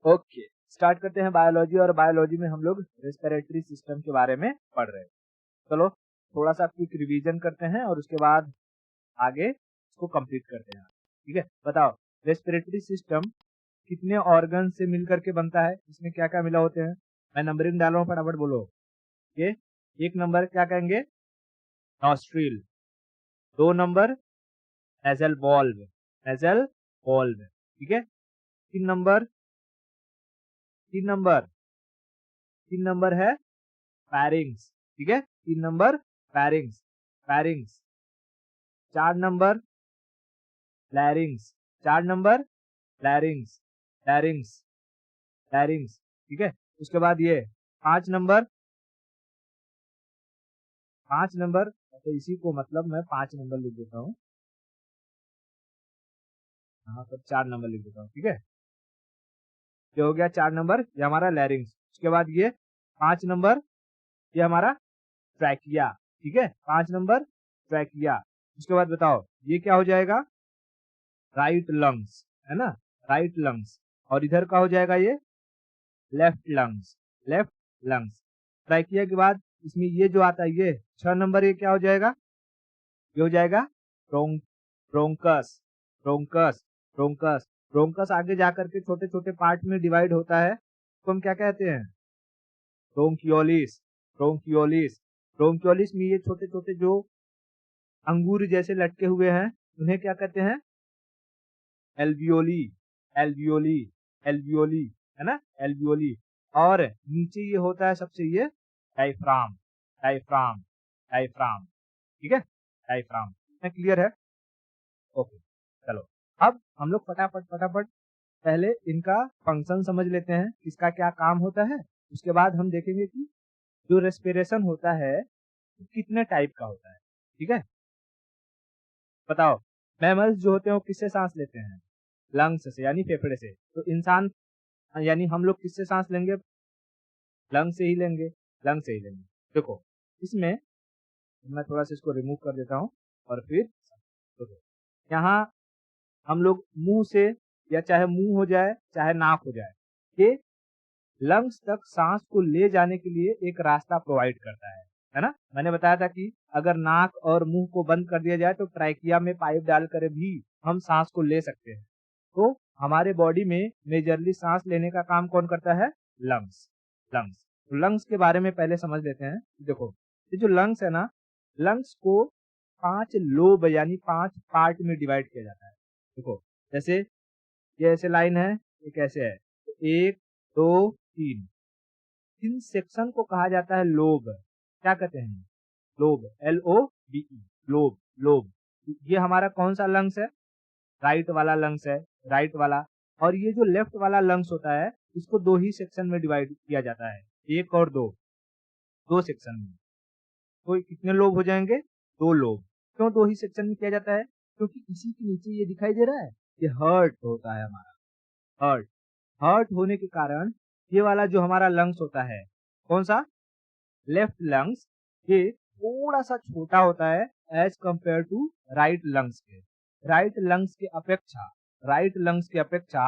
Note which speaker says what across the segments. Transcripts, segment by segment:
Speaker 1: Okay, start करते हैं biology. और बायोलॉजी में हम लोग रेस्पिरेटरी सिस्टम के बारे में पढ़ रहे हैं। चलो थोड़ा सा क्विक रिवीजन करते हैं और उसके बाद आगे इसको कंप्लीट करते हैं। ठीक है, बताओ रेस्पिरेटरी सिस्टम कितने ऑर्गन से मिलकर के बनता है, इसमें क्या क्या मिला होते हैं। मैं नंबरिंग डाल रहा हूँ, फटाफट बोलो। ये एक नंबर क्या कहेंगे, nostril. 2 number nasal valve, nasal valve. ठीक है, 3 नंबर 3 नंबर है पैरिंग्स। ठीक है, 3 नंबर पैरिंग्स, पैरिंग्स। 4 number लैरिंग्स, 4 number लैरिंग्स, लैरिंग्स, लैरिंग्स। ठीक है, उसके बाद ये 5 नंबर, 5 नंबर तो इसी को मतलब मैं 5 नंबर लिख देता हूँ, यहाँ पर 4 नंबर लिख देता हूँ। ठीक है, ये हो गया 4 नंबर, ये हमारा लैरिंग्स। उसके बाद ये 5 नंबर, ये हमारा ट्रैकिया। ठीक है, 5 नंबर ट्रैकिया। उसके बाद बताओ ये क्या हो जाएगा, राइट लंग्स, है ना, राइट लंग्स। और इधर का हो जाएगा ये left lungs, left lungs. Trachea के बाद इसमें ये जो आता है ये 6 नंबर, ये क्या हो जाएगा, ये हो जाएगा ब्रोंकस, ब्रोंकस, ब्रोंकस। ब्रोंकस आगे जाकर के छोटे छोटे पार्ट में डिवाइड होता है, तो हम क्या कहते हैं, ब्रोंकियोलिस, ब्रोंकियोलिस। ब्रोंकियोलिस में ये छोटे छोटे जो अंगूर जैसे लटके हुए हैं उन्हें क्या कहते हैं, एल्वियोली, एल्वियोली, एल्वियोली, है ना, एल्वियोली। और नीचे ये होता है सबसे ये डायफ्राम, डायफ्राम, डायफ्राम। ठीक है, डायफ्राम। क्लियर है, ओके। चलो अब हम लोग फटाफट फटाफट पहले इनका फंक्शन समझ लेते हैं, किसका क्या काम होता है। उसके बाद हम देखेंगे कि जो रेस्पिरेशन होता है वो कितने टाइप का होता है। ठीक है, बताओ मैमल्स जो होते हैं वो किससे सांस लेते हैं, लंग्स से यानी फेफड़े से। तो इंसान यानी हम लोग किससे सांस लेंगे, लंग से ही लेंगे, लंग से ही लेंगे। देखो इसमें मैं थोड़ा सा इसको रिमूव कर देता हूँ और फिर देखो यहाँ हम लोग मुंह से, या चाहे मुंह हो जाए चाहे नाक हो जाए, ये लंग्स तक सांस को ले जाने के लिए एक रास्ता प्रोवाइड करता है ना। मैंने बताया था कि अगर नाक और मुंह को बंद कर दिया जाए तो ट्रैकिया में पाइप डालकर भी हम सांस को ले सकते हैं। तो हमारे बॉडी में मेजरली सांस लेने का काम कौन करता है, लंग्स, लंग्स। तो लंग्स के बारे में पहले समझ लेते हैं। देखो ये जो लंग्स है ना, लंग्स को 5 लोब यानी 5 पार्ट में डिवाइड किया जाता है। देखो जैसे ये ऐसे लाइन है, एक ऐसे है, तो 1 2 3, इन सेक्शन को कहा जाता है लोब। क्या कहते हैं, लोब, LOBE, लोब, लोब। ये हमारा कौन सा लंग्स है, राइट वाला लंग्स है, राइट वाला। और ये जो लेफ्ट वाला लंग्स होता है इसको 2 ही सेक्शन में डिवाइड किया जाता है, 1 और 2, 2 सेक्शन में। तो कितने लोब हो जाएंगे, 2 लोब। क्यों 2 ही सेक्शन में किया जाता है, क्योंकि इसी के नीचे ये दिखाई दे रहा है, ये हर्ट होता है हमारा, हर्ट। हर्ट होने के कारण ये वाला जो हमारा लंग्स होता है, कौन सा, लेफ्ट लंग्स, ये थोड़ा सा छोटा होता है as compare to right lungs के। राइट लंग्स के अपेक्षा, राइट लंग्स के अपेक्षा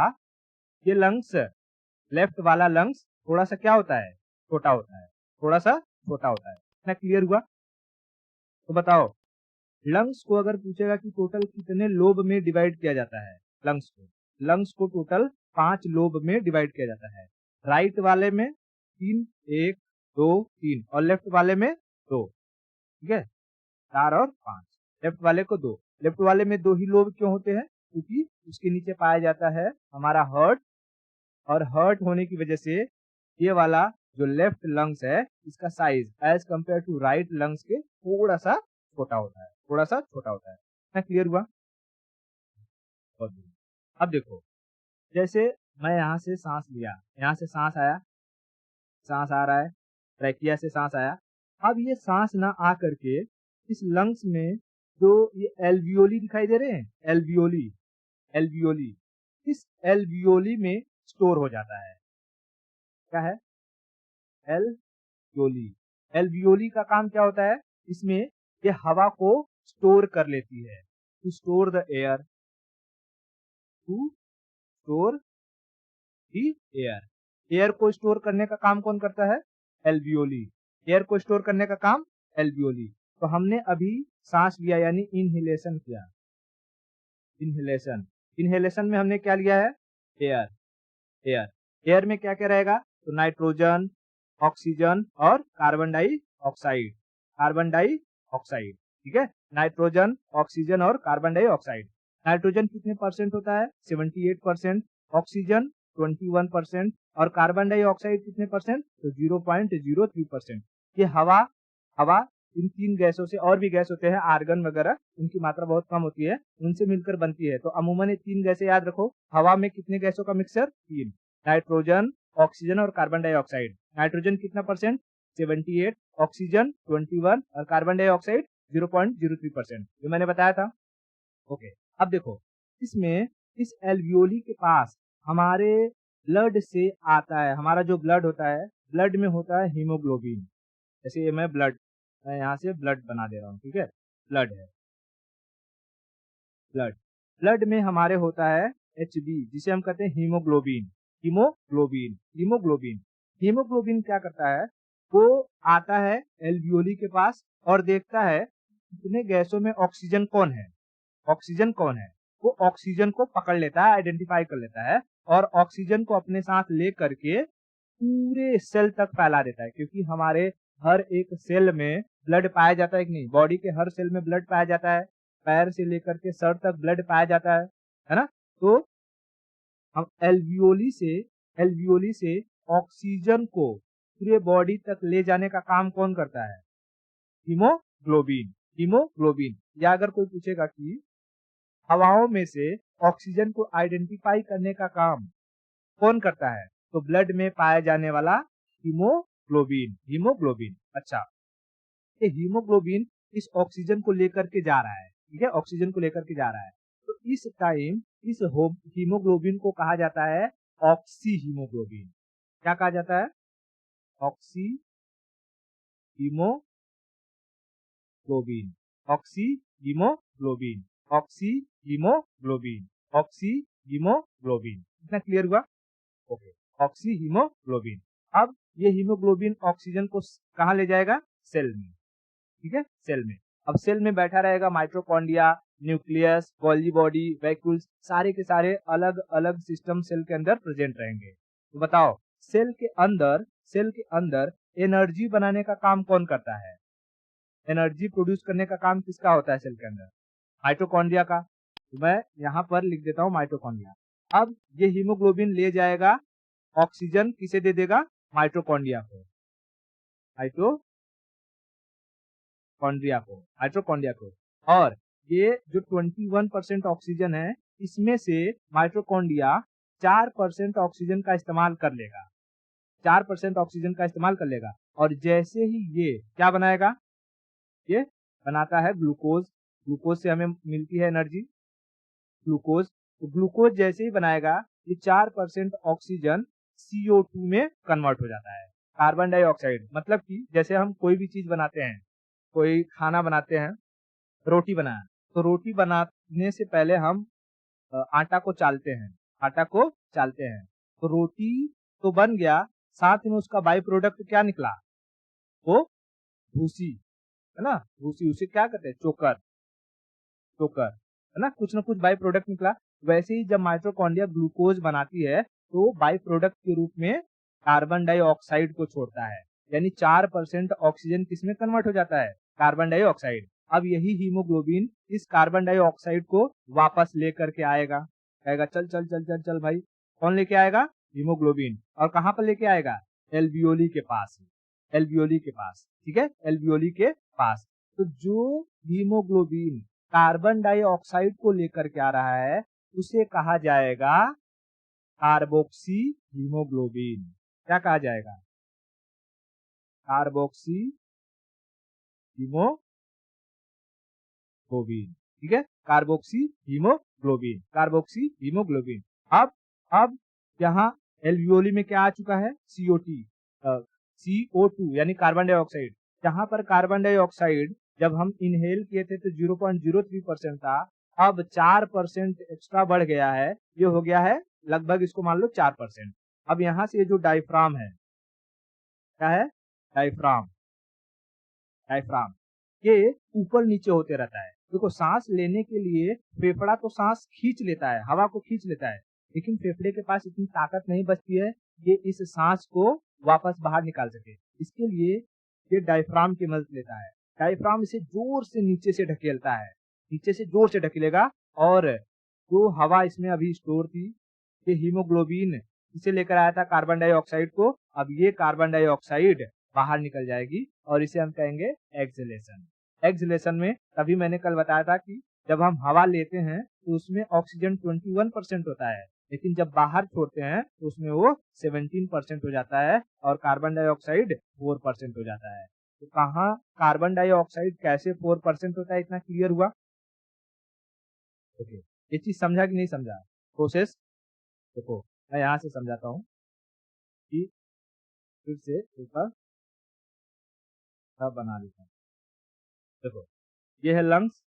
Speaker 1: ये लंग्स, लेफ्ट वाला लंग्स थोड़ा सा क्या होता है, छोटा होता है, थोड़ा सा छोटा होता है। इतना क्लियर हुआ। तो बताओ लंग्स को अगर पूछेगा कि टोटल कितने लोब में डिवाइड किया जाता है, लंग्स को टोटल 5 लोब में डिवाइड किया जाता है। राइट वाले में 3, 1 2 3, और लेफ्ट वाले में 2। ठीक है, 4 और 5, लेफ्ट वाले को 2। लेफ्ट वाले में 2 ही लोब क्यों होते हैं, क्योंकि उसके नीचे पाया जाता है हमारा हर्ट, और हर्ट होने की वजह से ये वाला जो लेफ्ट लंग्स है इसका size as compare to right lungs के थोड़ा सा छोटा होता है, थोड़ा सा छोटा होता है। क्या क्लियर हुआ, बहुत बढ़िया। अब देखो जैसे मैं यहाँ से सांस लिया, यहाँ से सांस आया, सांस आ रहा है, ट्रैकिया से सांस आया। अब ये सांस ना आ करके इस लंग्स में जो ये एल्वियोली दिखाई दे रहे हैं, एल्वियोली, एल्वियोली, इस एल्वियोली में स्टोर हो जाता है। क्या है, एल्वियोली। एल्वियोली का काम क्या होता है, इसमें ये हवा को स्टोर कर लेती है, to store the air, to store the air. Air को स्टोर करने का काम कौन करता है? एल्वियोली। एयर को स्टोर करने का काम एल्वियोली। तो हमने अभी सांस लिया यानी इनहेलेशन किया। इनहेलेशन, इनहेलेशन में हमने क्या लिया है? एयर। एयर, एयर में क्या क्या रहेगा? तो नाइट्रोजन, ऑक्सीजन और कार्बन डाइऑक्साइड। कार्बन डाइऑक्साइड, ठीक है। नाइट्रोजन, ऑक्सीजन और कार्बन डाइऑक्साइड। नाइट्रोजन कितने परसेंट होता है? 78%। ऑक्सीजन 21% और कार्बन डाइऑक्साइड कितने परसेंट? तो 0.03%। ये हवा, हवा इन तीन गैसों से, और भी गैस होते हैं आर्गन वगैरह, उनकी मात्रा बहुत कम होती है, उनसे मिलकर बनती है। तो अमूमन ये तीन गैसें याद रखो। हवा में कितने गैसों का मिक्सचर? तीन, नाइट्रोजन, ऑक्सीजन और कार्बन डाइऑक्साइड। नाइट्रोजन कितना परसेंट? 78, ऑक्सीजन 21 और कार्बन डाइऑक्साइड 0.03%। ये मैंने बताया था। ओके, अब देखो इसमें, इस एल्वियोली के पास हमारे ब्लड से आता है, हमारा जो ब्लड होता है, ब्लड में होता है हीमोग्लोबिन। जैसे ये मैं यहाँ से ब्लड बना दे रहा हूँ, ठीक है। ब्लड है, ब्लड, ब्लड में हमारे होता है Hb, जिसे हम कहते हैं हीमोग्लोबिन। हीमोग्लोबिन, हीमोग्लोबिन, हीमोग्लोबिन क्या करता है? वो आता है एल्वियोली के पास और देखता है कितने गैसों में ऑक्सीजन कौन है, ऑक्सीजन कौन है। वो ऑक्सीजन को पकड़ लेता है, आइडेंटिफाई कर लेता है और ऑक्सीजन को अपने साथ ले करके पूरे सेल तक फैला देता है। क्योंकि हमारे हर एक सेल में ब्लड पाया जाता है कि नहीं? बॉडी के हर सेल में ब्लड पाया जाता है, पैर से लेकर के सर तक ब्लड पाया जाता है ना? तो हम एल्वियोली से ऑक्सीजन को पूरे बॉडी तक ले जाने का काम कौन करता है? हीमोग्लोबिन। हीमोग्लोबिन। या अगर कोई पूछेगा कि हवाओं में से ऑक्सीजन को आइडेंटिफाई करने का काम कौन करता है? तो ब्लड में पाया जाने वाला हीमोग्लोबिन। हीमोग्लोबिन। अच्छा, ये हीमोग्लोबिन इस ऑक्सीजन को लेकर के जा रहा है, ठीक है, ऑक्सीजन को लेकर के जा रहा है। तो इस टाइम इस हीमोग्लोबिन को कहा जाता है ऑक्सी हीमोग्लोबिन। क्या कहा जाता है? Oxy haemoglobin. Oxy haemoglobin, oxy haemoglobin, oxy haemoglobin. इतना क्लियर हुआ? Okay, oxy haemoglobin. अब ये हीमोग्लोबिन ऑक्सीजन को कहाँ ले जाएगा? सेल में, ठीक है, सेल में। अब सेल में बैठा रहेगा mitochondria, nucleus, Golgi body, vacuoles, सारे के सारे अलग अलग सिस्टम सेल के अंदर प्रेजेंट रहेंगे। तो बताओ, सेल के अंदर एनर्जी बनाने का काम कौन करता है? एनर्जी प्रोड्यूस करने का काम किसका होता है सेल के अंदर? माइटोकॉन्ड्रिया का। तो मैं यहाँ पर लिख देता हूँ माइटोकॉन्ड्रिया। अब ये हीमोग्लोबिन ले जाएगा, ऑक्सीजन किसे दे देगा? माइटोकॉन्ड्रिया को, माइटोकॉन्ड्रिया को। और ये जो 21% ऑक्सीजन है, इसमें से माइटोकॉन्ड्रिया 4% ऑक्सीजन का इस्तेमाल कर लेगा, 4% ऑक्सीजन का इस्तेमाल कर लेगा। और जैसे ही ये क्या बनाएगा? ये बनाता है ग्लूकोज। ग्लूकोज से हमें मिलती है एनर्जी, ग्लूकोज। तो ग्लूकोज जैसे ही बनाएगा, ये 4% ऑक्सीजन CO2 में कन्वर्ट हो जाता है, कार्बन डाइऑक्साइड। मतलब कि जैसे हम कोई भी चीज बनाते हैं, कोई खाना बनाते हैं, रोटी बनाया, तो रोटी बनाने से पहले हम आटा को चालते हैं, आटा को चालते हैं। तो रोटी तो बन गया, साथ में उसका बाई प्रोडक्ट क्या निकला? वो भूसी, है ना, भूसी। उसे क्या कहते हैं? चोकर, चोकर, है ना, कुछ ना कुछ बाई प्रोडक्ट निकला। वैसे ही जब माइटोकॉन्ड्रिया ग्लूकोज बनाती है, तो बाई प्रोडक्ट के रूप में कार्बन डाइऑक्साइड को छोड़ता है। यानी 4% ऑक्सीजन किसमें कन्वर्ट हो जाता है? Carbon dioxide. अब यही हीमोग्लोबिन इस कार्बन डाइऑक्साइड को वापस लेकर के आएगा, कहेगा चल चल चल चल चल भाई। कौन लेके आएगा? हीमोग्लोबिन। और कहां पर लेके आएगा? एल्वियोली के पास, एल्वियोली के पास, ठीक है, एल्वियोली के पास। तो जो हीमोग्लोबिन कार्बन डाइऑक्साइड को लेकर के आ रहा है, उसे कहा जाएगा कार्बोक्सी हीमोग्लोबिन। क्या कहा जाएगा? कार्बोक्सी हीमोग्लोबिन, ठीक है, कार्बोक्सी हीमोग्लोबिन, कार्बोक्सी हीमोग्लोबिन। अब यहाँ एल्वियोली में क्या आ चुका है? CO2 यानी कार्बन डाइऑक्साइड। जहां पर कार्बन डाइऑक्साइड जब हम इनहेल किए थे तो 0.03% था, अब 4% एक्स्ट्रा बढ़ गया है, ये हो गया है लगभग, इसको मान लो 4%। अब यहाँ से जो डायफ्राम है, क्या है? डायफ्राम। डायफ्राम ये ऊपर नीचे होते रहता है। देखो सांस लेने के लिए फेफड़ा तो सांस खींच लेता है, हवा को खींच लेता है, लेकिन फेफड़े के पास इतनी ताकत नहीं बचती है ये इस सांस को वापस बाहर निकाल सके। इसके लिए ये डायफ्राम की मदद लेता है। डायफ्राम इसे जोर से नीचे से ढकेलता है, नीचे से जोर से ढकेलेगा और जो हवा इसमें अभी स्टोर थी, ये हीमोग्लोबिन इसे लेकर आया था कार्बन डाइऑक्साइड को, अब ये कार्बन डाइऑक्साइड बाहर निकल जाएगी और इसे हम कहेंगे एक्सहेलेशन। एक्सहेलेशन में तभी मैंने कल बताया था कि जब हम हवा लेते हैं तो उसमें ऑक्सीजन 21% होता है, लेकिन जब बाहर छोड़ते हैं तो उसमें वो 17% हो जाता है और कार्बन डाइऑक्साइड 4% हो जाता है। तो कहाँ कार्बन डाइऑक्साइड कैसे 4% होता है, इतना क्लियर हुआ? ओके, ये चीज समझा कि नहीं समझा? प्रोसेस देखो मैं यहाँ से समझाता हूँ कि फिर से ऊपर बना देता हूँ। देखो ये है लंग्स,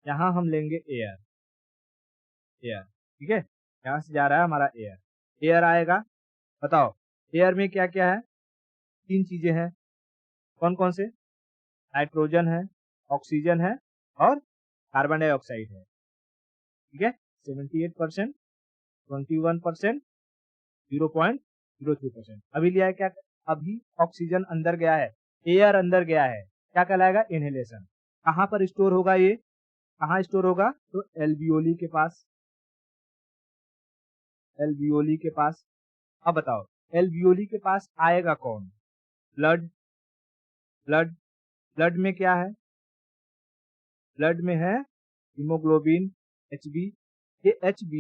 Speaker 1: यहाँ हम लेंगे एयर। एयर ठीक है, यहाँ से जा रहा है हमारा एयर। एयर आएगा, बताओ एयर में क्या क्या है? 3 चीजें हैं, कौन कौन से? नाइट्रोजन है, ऑक्सीजन है और कार्बन डाइऑक्साइड है। ठीक है, 78%, 21%, 0.03%। अभी लिया है क्या? अभी ऑक्सीजन अंदर गया है, एयर अंदर गया है, क्या कहलाएगा? इनहेलेशन। कहाँ पर स्टोर होगा ये? कहाँ स्टोर होगा? तो एल्वियोली के पास। एल्वियोली के पास। अब बताओ एल्वियोली के पास आएगा कौन? ब्लड। ब्लड ब्लड में क्या है? ब्लड में है हीमोग्लोबिन, Hb। ये Hb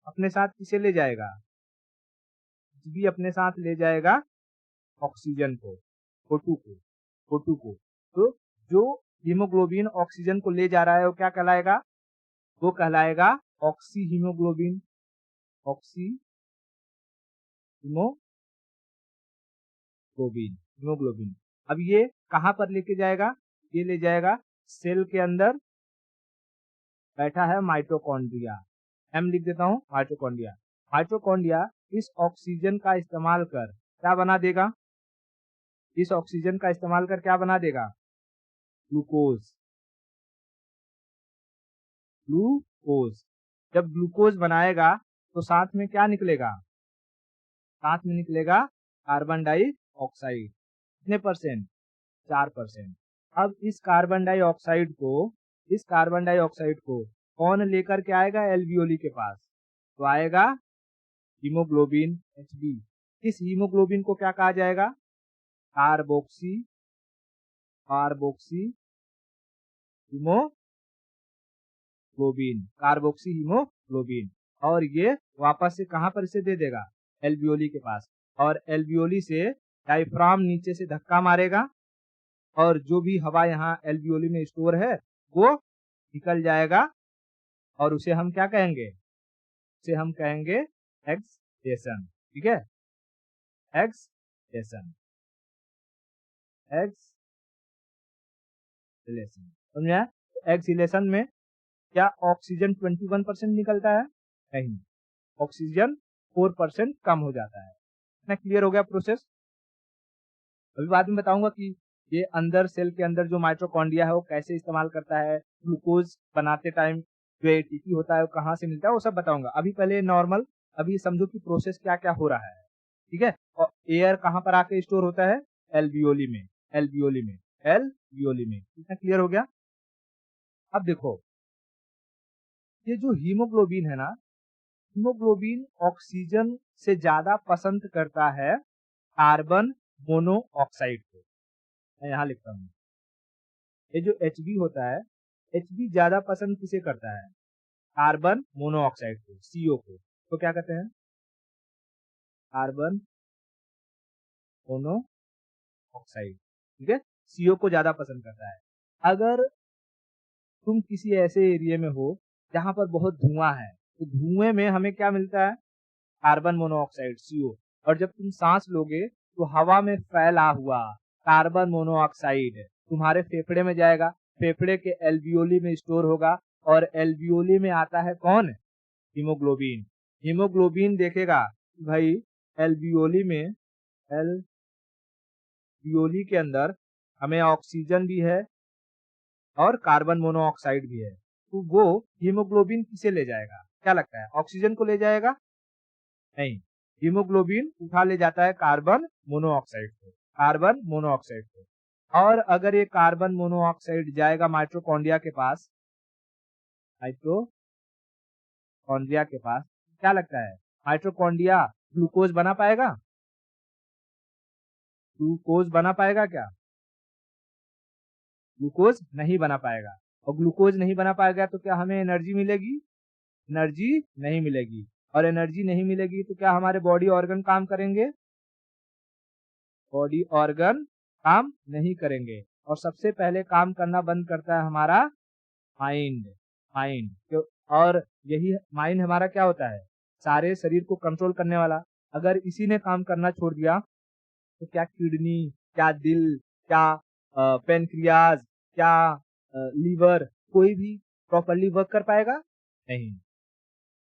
Speaker 1: अपने साथ किसे ले जाएगा? Hb अपने साथ ले जाएगा ऑक्सीजन को, O2 को। तो जो हीमोग्लोबिन ऑक्सीजन को ले जा रहा है वो क्या कहलाएगा? वो कहलाएगा ऑक्सी हीमोग्लोबिन। Oxy haemoglobin. अब ये कहाँ पर लेके जाएगा? ये ले जाएगा सेल के अंदर बैठा है माइटोकॉन्ड्रिया। एम लिख देता हूँ, माइटोकॉन्ड्रिया। माइटोकॉन्ड्रिया इस ऑक्सीजन का इस्तेमाल कर क्या बना देगा? इस ऑक्सीजन का इस्तेमाल कर क्या बना देगा? ग्लूकोज। ग्लूकोज जब ग्लूकोज बनाएगा तो साथ में क्या निकलेगा? साथ में निकलेगा कार्बन डाइऑक्साइड। कितने परसेंट? 4%। अब इस कार्बन डाइऑक्साइड को कौन लेकर के आएगा एल्वियोली के पास? तो आएगा हीमोग्लोबिन Hb। इस हीमोग्लोबिन को क्या कहा जाएगा? Carboxy haemoglobin. Carboxy haemoglobin. और ये वापस से कहां पर इसे दे देगा? एल्वियोली के पास। और एल्वियोली से डायफ्राम नीचे से धक्का मारेगा और जो भी हवा यहाँ एल्वियोली में स्टोर है वो निकल जाएगा और उसे हम क्या कहेंगे? उसे हम कहेंगे एक्सहेलेशन। ठीक है, एक्सहेलेशन। एक्सहेलेशन समझ में? एक्सहेलेशन में क्या ऑक्सीजन 21% निकलता है? नहीं, ऑक्सीजन 4% कम हो जाता है। इतना क्लियर हो गया प्रोसेस? अभी बाद में बताऊंगा कि ये अंदर सेल के अंदर जो माइटोकॉन्ड्रिया है वो कैसे इस्तेमाल करता है, ग्लूकोज बनाते टाइम जो एटीपी होता है वो कहाँ से मिलता है, वो सब बताऊंगा। अभी पहले नॉर्मल, अभी समझो कि प्रोसेस क्या क्या हो रहा है। ठीक है, और एयर कहाँ पर आके स्टोर होता है? एल्वियोली में। इतना क्लियर हो गया? अब देखो ये जो हीमोग्लोबिन है ना, हीमोग्लोबिन ऑक्सीजन से ज्यादा पसंद करता है कार्बन मोनोऑक्साइड को। मैं यहाँ लिखता हूँ, ये जो Hb होता है, Hb ज्यादा पसंद किसे करता है? कार्बन मोनोऑक्साइड को, CO को। तो क्या कहते हैं? Carbon monoxide. ठीक है, CO को ज्यादा पसंद करता है। अगर तुम किसी ऐसे एरिया में हो जहां पर बहुत धुआं है तो धुएं में हमें क्या मिलता है? Carbon monoxide CO। और जब तुम सांस लोगे तो हवा में फैला हुआ कार्बन मोनोऑक्साइड तुम्हारे फेफड़े में जाएगा, फेफड़े के एल्वियोली में स्टोर होगा और एल्वियोली में आता है कौन? हीमोग्लोबिन। हीमोग्लोबिन देखेगा भाई एल्वियोली के अंदर हमें ऑक्सीजन भी है और कार्बन मोनोऑक्साइड भी है, तो वो हीमोग्लोबिन किसे ले जाएगा? क्या लगता है, ऑक्सीजन को ले जाएगा? नहीं, हीमोग्लोबिन उठा ले जाता है कार्बन मोनोऑक्साइड को। और अगर ये कार्बन मोनोऑक्साइड जाएगा माइटोकॉन्ड्रिया के पास, क्या लगता है, माइटोकॉन्ड्रिया ग्लूकोज बना पाएगा? क्या? ग्लूकोज नहीं बना पाएगा। और ग्लूकोज नहीं बना पाएगा तो क्या हमें एनर्जी मिलेगी? एनर्जी नहीं मिलेगी। और एनर्जी नहीं मिलेगी तो क्या हमारे बॉडी ऑर्गन काम करेंगे? बॉडी ऑर्गन काम नहीं करेंगे। और सबसे पहले काम करना बंद करता है हमारा माइंड। और यही माइंड हमारा क्या होता है, सारे शरीर को कंट्रोल करने वाला। अगर इसी ने काम करना छोड़ दिया तो क्या किडनी, क्या दिल, क्या पेनक्रियाज, क्या लीवर, कोई भी प्रॉपरली वर्क कर पाएगा? नहीं।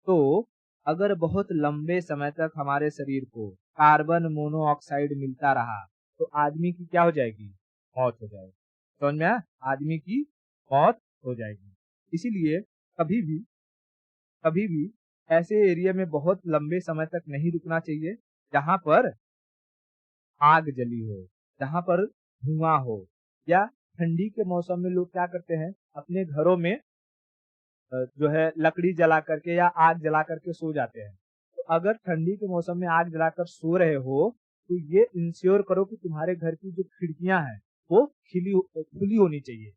Speaker 1: तो अगर बहुत लंबे समय तक हमारे शरीर को कार्बन मोनोऑक्साइड मिलता रहा तो आदमी की क्या हो जाएगी? मौत हो जाएगी। समझ में आया? आदमी की मौत हो जाएगी। इसीलिए कभी भी ऐसे एरिया में बहुत लंबे समय तक नहीं रुकना चाहिए जहां पर आग जली हो, जहां पर धुआं हो। या ठंडी के मौसम में लोग क्या करते हैं, अपने घरों में जो है लकड़ी जला करके या आग जला करके सो जाते हैं। तो अगर ठंडी के मौसम में आग जलाकर सो रहे हो तो ये इंश्योर करो कि तुम्हारे घर की जो खिड़कियां हैं वो खुली होनी चाहिए।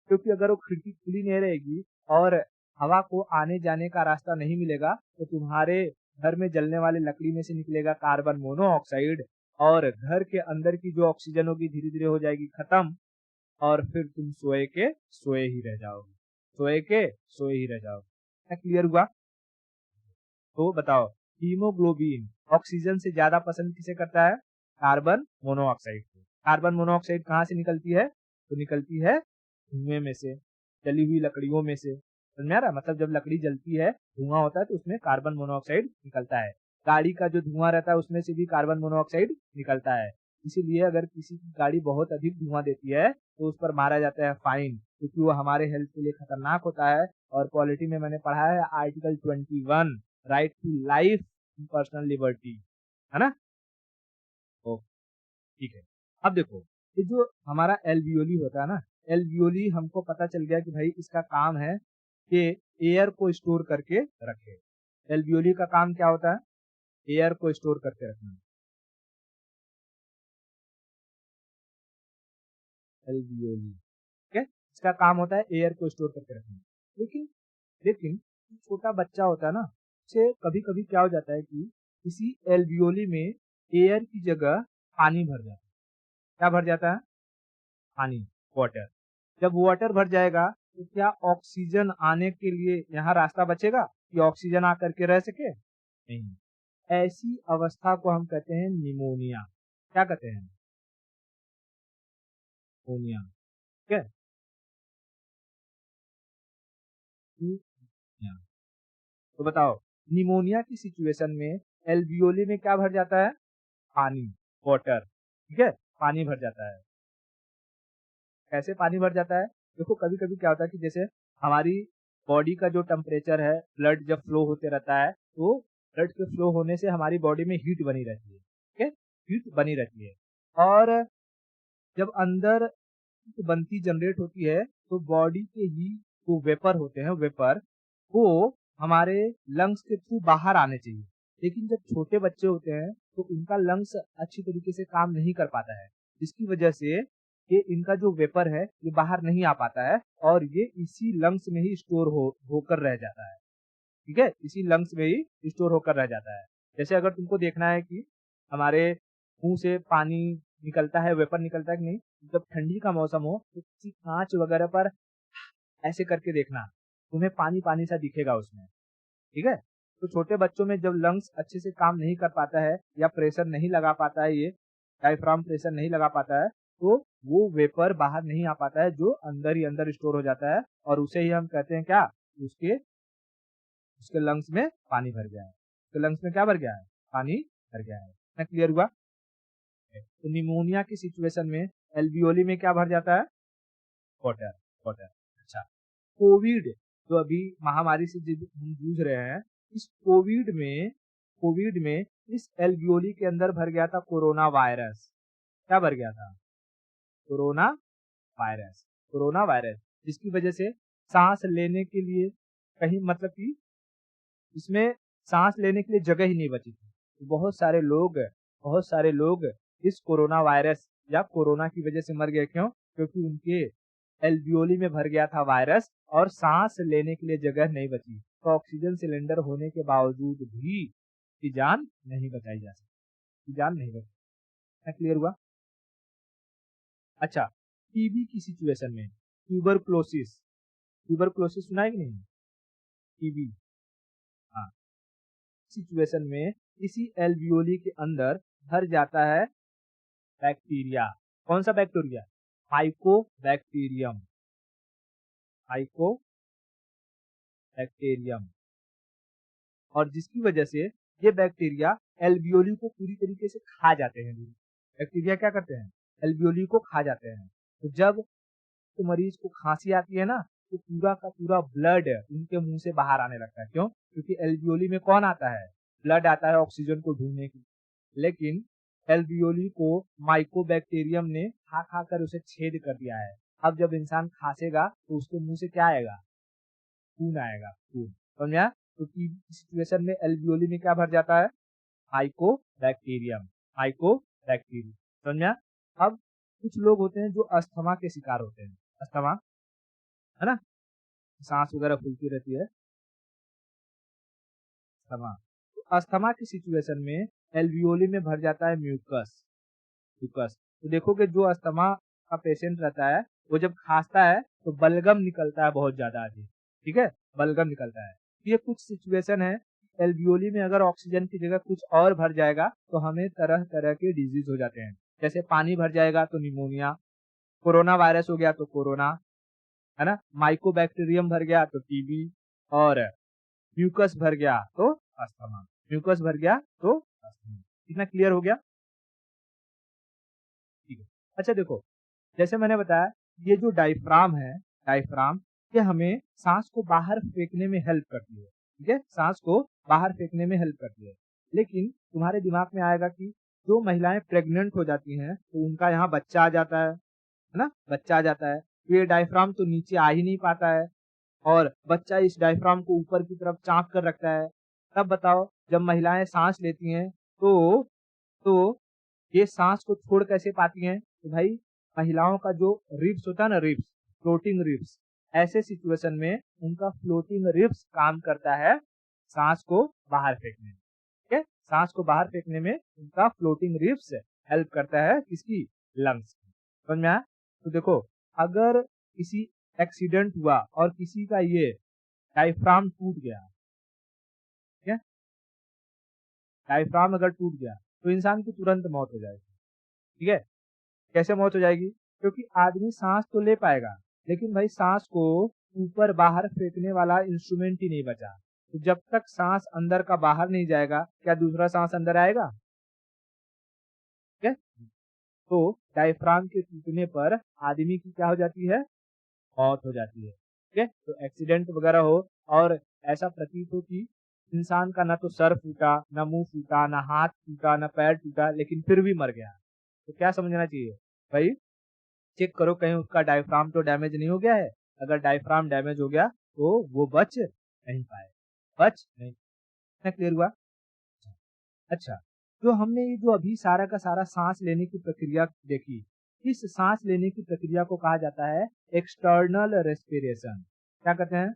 Speaker 1: क्योंकि अगर वो खिड़की खुली नहीं रहेगी और हवा को आने जाने का रास्ता नहीं मिलेगा तो तुम्हारे घर में जलने वाली लकड़ी में से निकलेगा कार्बन मोनोऑक्साइड और घर के अंदर की जो ऑक्सीजन होगी धीरे धीरे हो जाएगी खत्म और फिर तुम सोए के सोए ही रह जाओगे। क्या क्लियर हुआ? तो बताओ, हीमोग्लोबिन ऑक्सीजन से ज्यादा पसंद किसे करता है? कार्बन मोनोऑक्साइड को। कार्बन मोनोऑक्साइड कहाँ से निकलती है? तो निकलती है धुएं में से, जली हुई लकड़ियों में से। समझ में आ रहा? मतलब जब लकड़ी जलती है, धुआं होता है तो उसमें कार्बन मोनोऑक्साइड निकलता है। गाड़ी का जो धुआं रहता है उसमें से भी कार्बन मोनोऑक्साइड निकलता है। इसीलिए अगर किसी की गाड़ी बहुत अधिक धुआं देती है तो उस पर मारा जाता है फाइन, क्योंकि वो हमारे हेल्थ के लिए खतरनाक होता है। और पॉलिटी में मैंने पढ़ा है article 21, right to life, personal liberty, है ना? ओ ठीक है। अब देखो, ये जो हमारा एल्वियोली होता है ना, एल्वियोली हमको पता चल गया कि भाई इसका काम है कि एयर को स्टोर करके रखे। एल्वियोली का काम क्या होता है? एयर को स्टोर करके रखना। एल्वियोली, ठीक है, इसका काम होता है एयर को स्टोर करके रखना। लेकिन छोटा बच्चा होता है ना, उसे कभी कभी क्या हो जाता है कि किसी एल्वियोली में एयर की जगह पानी भर जाता है। क्या भर जाता है? पानी, वाटर। जब वाटर भर जाएगा तो क्या ऑक्सीजन आने के लिए यहाँ रास्ता बचेगा कि ऑक्सीजन आकर के रह सके? नहीं। ऐसी अवस्था को हम कहते हैं निमोनिया। क्या कहते हैं? निमोनिया, ठीक है। निमोनिया। तो बताओ, निमोनिया की सिचुएशन में एल्वियोली में क्या भर जाता है? पानी, वाटर, ठीक है, पानी भर जाता है। कैसे पानी भर जाता है? देखो, कभी कभी क्या होता है कि जैसे हमारी बॉडी का जो टेम्परेचर है, ब्लड जब फ्लो होते रहता है तो ब्लड के फ्लो होने से हमारी बॉडी में हीट बनी रहती है, ठीक है, हीट बनी रहती है। और जब अंदर हीट बनती जनरेट होती है तो बॉडी के ही जो वेपर होते हैं, वेपर वो हमारे लंग्स के थ्रू बाहर आने चाहिए। लेकिन जब छोटे बच्चे होते हैं तो उनका लंग्स अच्छी तरीके से काम नहीं कर पाता है, जिसकी वजह से ये इनका जो वेपर है ये बाहर नहीं आ पाता है और ये इसी लंग्स में ही स्टोर होकर रह जाता है। ठीक है, इसी लंग्स में ही स्टोर होकर रह जाता है। जैसे अगर तुमको देखना है कि हमारे मुंह से पानी निकलता है, वेपर निकलता है कि नहीं, जब ठंडी का मौसम हो तो किसी कांच वगैरह पर ऐसे करके देखना, तुम्हें पानी पानी सा दिखेगा उसमें। ठीक है, तो छोटे बच्चों में जब लंग्स अच्छे से काम नहीं कर पाता है या प्रेशर नहीं लगा पाता है, ये डायफ्राम प्रेशर नहीं लगा पाता है, तो वो वेपर बाहर नहीं आ पाता है जो अंदर ही अंदर स्टोर हो जाता है और उसे ही हम कहते हैं क्या, उसके उसके लंग्स में पानी भर गया है। उसके लंग्स में क्या भर गया है? पानी भर गया है। इतना क्लियर हुआ? तो निमोनिया की सिचुएशन में एल्वियोली में क्या भर जाता है? वाटर। वाटर। अच्छा, कोविड जो अभी महामारी से हम जूझ रहे हैं, इस कोविड में इस एल्वियोली के अंदर भर गया था कोरोना वायरस। क्या भर गया था? Corona virus. कोरोना वायरस जिसकी वजह से सांस लेने के लिए कहीं मतलब कि इसमें सांस लेने के लिए जगह ही नहीं बची थी। तो बहुत सारे लोग इस कोरोना वायरस या कोरोना की वजह से मर गए। क्यों? क्योंकि उनके एल्वियोली में भर गया था वायरस और सांस लेने के लिए जगह नहीं बची। तो ऑक्सीजन सिलेंडर होने के बावजूद भी की जान नहीं बचाई जा सकती, जान नहीं बची। क्लियर हुआ? अच्छा, टीबी की सिचुएशन में ट्यूबरक्लोसिस सुना है कि नहीं? टीबी, हाँ, सिचुएशन में इसी एल्वियोली के अंदर भर जाता है बैक्टीरिया। कौन सा बैक्टीरिया? माइकोबैक्टीरियम। माइकोबैक्टीरियम। और जिसकी वजह से ये बैक्टीरिया एल्वियोली को पूरी तरीके से खा जाते हैं। बैक्टीरिया क्या करते हैं? एल्वियोली को खा जाते हैं। तो जब तो मरीज को खांसी आती है ना, तो पूरा का पूरा ब्लड उनके मुंह से बाहर आने लगता है। क्यों? क्योंकि एल्वियोली में कौन आता है? ब्लड आता है ऑक्सीजन को ढूंढने के लिए। लेकिन एल्वियोली को माइकोबैक्टीरियम ने खा खा कर उसे छेद कर दिया है। अब जब इंसान खांसेगा तो उसके मुंह से क्या आएगा? खून आएगा, खून। समझा? तो टीबी सिचुएशन में एल्वियोली में क्या भर जाता है? माइकोबैक्टीरियम। माइकोबैक्टीरियम। समझा? अब कुछ लोग होते हैं जो अस्थमा के शिकार होते हैं। अस्थमा है ना, सांस वगैरह फूलती रहती है, अस्थमा। तो अस्थमा की सिचुएशन में एल्वियोली में भर जाता है म्यूकस। म्यूकस तो देखोगे जो अस्थमा का पेशेंट रहता है वो जब खांसता है तो बलगम निकलता है बहुत ज्यादा अधिक। ठीक है, बलगम निकलता है। ये कुछ सिचुएशन है, एल्वियोली में अगर ऑक्सीजन की जगह कुछ और भर जाएगा तो हमें तरह तरह के डिजीज हो जाते हैं। जैसे पानी भर जाएगा तो निमोनिया, कोरोना वायरस हो गया तो कोरोना, है ना, माइकोबैक्टीरियम भर गया तो टीबी, और म्यूकस भर गया तो अस्थमा। म्यूकस भर गया तो अस्थमा। कितना क्लियर हो गया? ठीक है। अच्छा देखो, जैसे मैंने बताया ये जो डायफ्राम है, डायफ्राम ये हमें सांस को बाहर फेंकने में हेल्प करती है। ठीक है, सांस को बाहर फेंकने में हेल्प करती है। लेकिन तुम्हारे दिमाग में आएगा कि जो महिलाएं प्रेग्नेंट हो जाती हैं तो उनका यहाँ बच्चा आ जाता है ना, बच्चा आ जाता है, तो ये डायफ्राम तो नीचे आ ही नहीं पाता है और बच्चा इस डायफ्राम को ऊपर की तरफ चाप कर रखता है। तब बताओ जब महिलाएं सांस लेती हैं तो ये सांस को छोड़ कैसे पाती हैं? तो भाई महिलाओं का जो रिब्स होता है ना, रिब्स, फ्लोटिंग रिब्स, ऐसे सिचुएशन में उनका फ्लोटिंग रिब्स काम करता है सांस को बाहर फेंकने में। ठीक है, सांस को बाहर फेंकने में उनका फ्लोटिंग रिब्स हेल्प करता है, किसकी? लंग्स की। समझ में आया? तो देखो, अगर किसी एक्सीडेंट हुआ और किसी का ये डायफ्राम टूट गया, ठीक है, डायफ्राम अगर टूट गया तो इंसान की तुरंत मौत हो जाएगी। ठीक है, कैसे मौत हो जाएगी? क्योंकि आदमी सांस तो ले पाएगा लेकिन भाई सांस को ऊपर बाहर फेंकने वाला इंस्ट्रूमेंट ही नहीं बचा। तो जब तक सांस अंदर का बाहर नहीं जाएगा, क्या दूसरा सांस अंदर आएगा? ठीक है, तो डायफ्राम के टूटने पर आदमी की क्या हो जाती है? मौत हो जाती है। ठीक है, तो एक्सीडेंट वगैरह हो और ऐसा प्रतीत हो कि इंसान का ना तो सर फूटा, ना मुंह फूटा, ना हाथ टूटा, ना पैर टूटा, लेकिन फिर भी मर गया, तो क्या समझना चाहिए भाई? चेक करो कहीं उसका डायफ्राम तो डैमेज नहीं हो गया है। अगर डायफ्राम डैमेज हो गया तो वो बच नहीं पाए, बच नहीं। क्लियर हुआ? अच्छा, तो हमने ये जो अभी सारा का सारा सांस लेने की प्रक्रिया देखी, इस सांस लेने की प्रक्रिया को कहा जाता है एक्सटर्नल रेस्पिरेशन। क्या कहते हैं?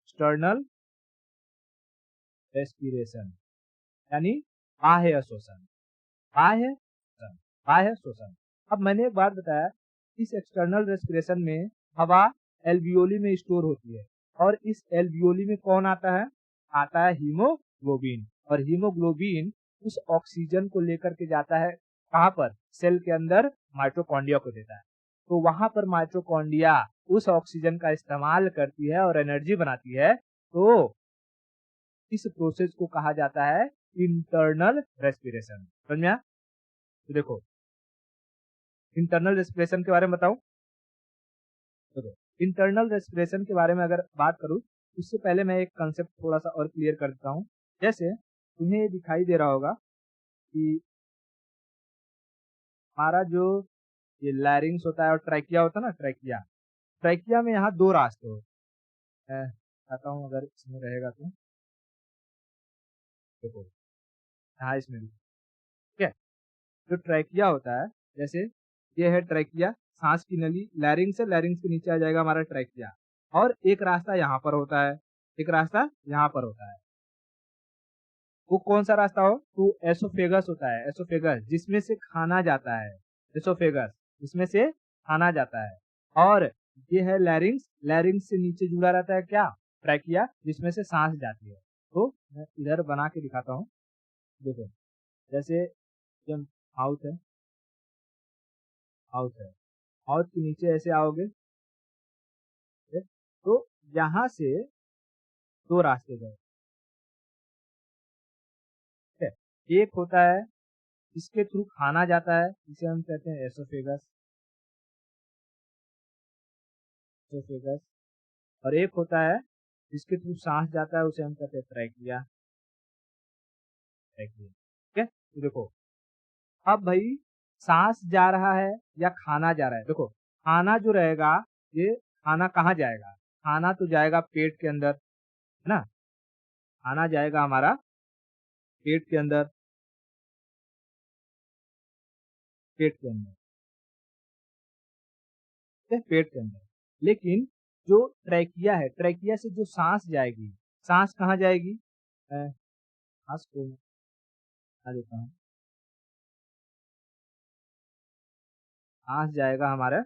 Speaker 1: एक्सटर्नल रेस्पिरेशन, यानी बाह्य श्वसन। बाह्य श्वसन, बाह्य श्वसन। अब मैंने एक बात बताया, इस एक्सटर्नल रेस्पिरेशन में हवा एल्वियोली में स्टोर होती है और इस एल्वियोली में कौन आता है? आता है हीमोग्लोबिन। और हीमोग्लोबिन उस ऑक्सीजन को लेकर के जाता है कहाँ पर? सेल के अंदर माइटोकॉन्ड्रिया को देता है। तो वहां पर माइटोकॉन्ड्रिया उस ऑक्सीजन का इस्तेमाल करती है और एनर्जी बनाती है। तो इस प्रोसेस को कहा जाता है इंटरनल रेस्पिरेशन। समझ में आया? तो देखो इंटरनल रेस्पिरेशन के बारे में बताऊं। देखो इंटरनल रेस्पिरेशन के बारे में अगर बात करूं, उससे पहले मैं एक कंसेप्ट थोड़ा सा और क्लियर कर देता हूं। जैसे तुम्हें ये दिखाई दे रहा होगा कि हमारा जो ये लैरिंग्स होता है और ट्रैकिया होता है ना, ट्रैकिया ट्रैकिया में यहाँ दो रास्ते होते हैं। मैं बताता हूँ अगर इसमें रहेगा तो। देखो यहाँ इसमें भी ठीक है, जो ट्रैकिया होता है, जैसे ये है ट्रैकिया, सांस की नली, लैरिंग्स है, लैरिंग्स के नीचे आ जाएगा हमारा ट्रैकिया, और एक रास्ता यहाँ पर होता है, एक रास्ता यहाँ पर होता है। वो कौन सा रास्ता हो? तो एसोफेगस होता है, एसोफेगस जिसमें से खाना जाता है, एसोफेगस जिसमें से खाना जाता है। और ये है लैरिंग्स, लैरिंग्स से नीचे जुड़ा रहता है क्या? ट्रैकिया, जिसमें से सांस जाती है। तो मैं इधर बना के दिखाता हूँ। देखो जैसे जब माउथ है, माउथ है, माउथ के नीचे ऐसे आओगे तो यहाँ से दो रास्ते गए, ठीक है। एक होता है इसके थ्रू खाना जाता है, जिसे हम कहते हैं एसोफेगस, एसोफेगस। और एक होता है जिसके थ्रू सांस जाता है, उसे हम कहते हैं ट्रैकिया, ट्रैकिया। ठीक है, तो देखो अब भाई सांस जा रहा है या खाना जा रहा है। देखो खाना जो रहेगा, ये खाना कहाँ जाएगा? खाना तो जाएगा पेट के अंदर, है ना। खाना जाएगा हमारा पेट के अंदर, पेट के अंदर, ठीक है, पेट के अंदर। लेकिन जो ट्रैकिया है, ट्रैकिया से जो सांस जाएगी, सांस कहाँ जाएगी? सांस को बता देता हूँ। सांस जाएगा हमारे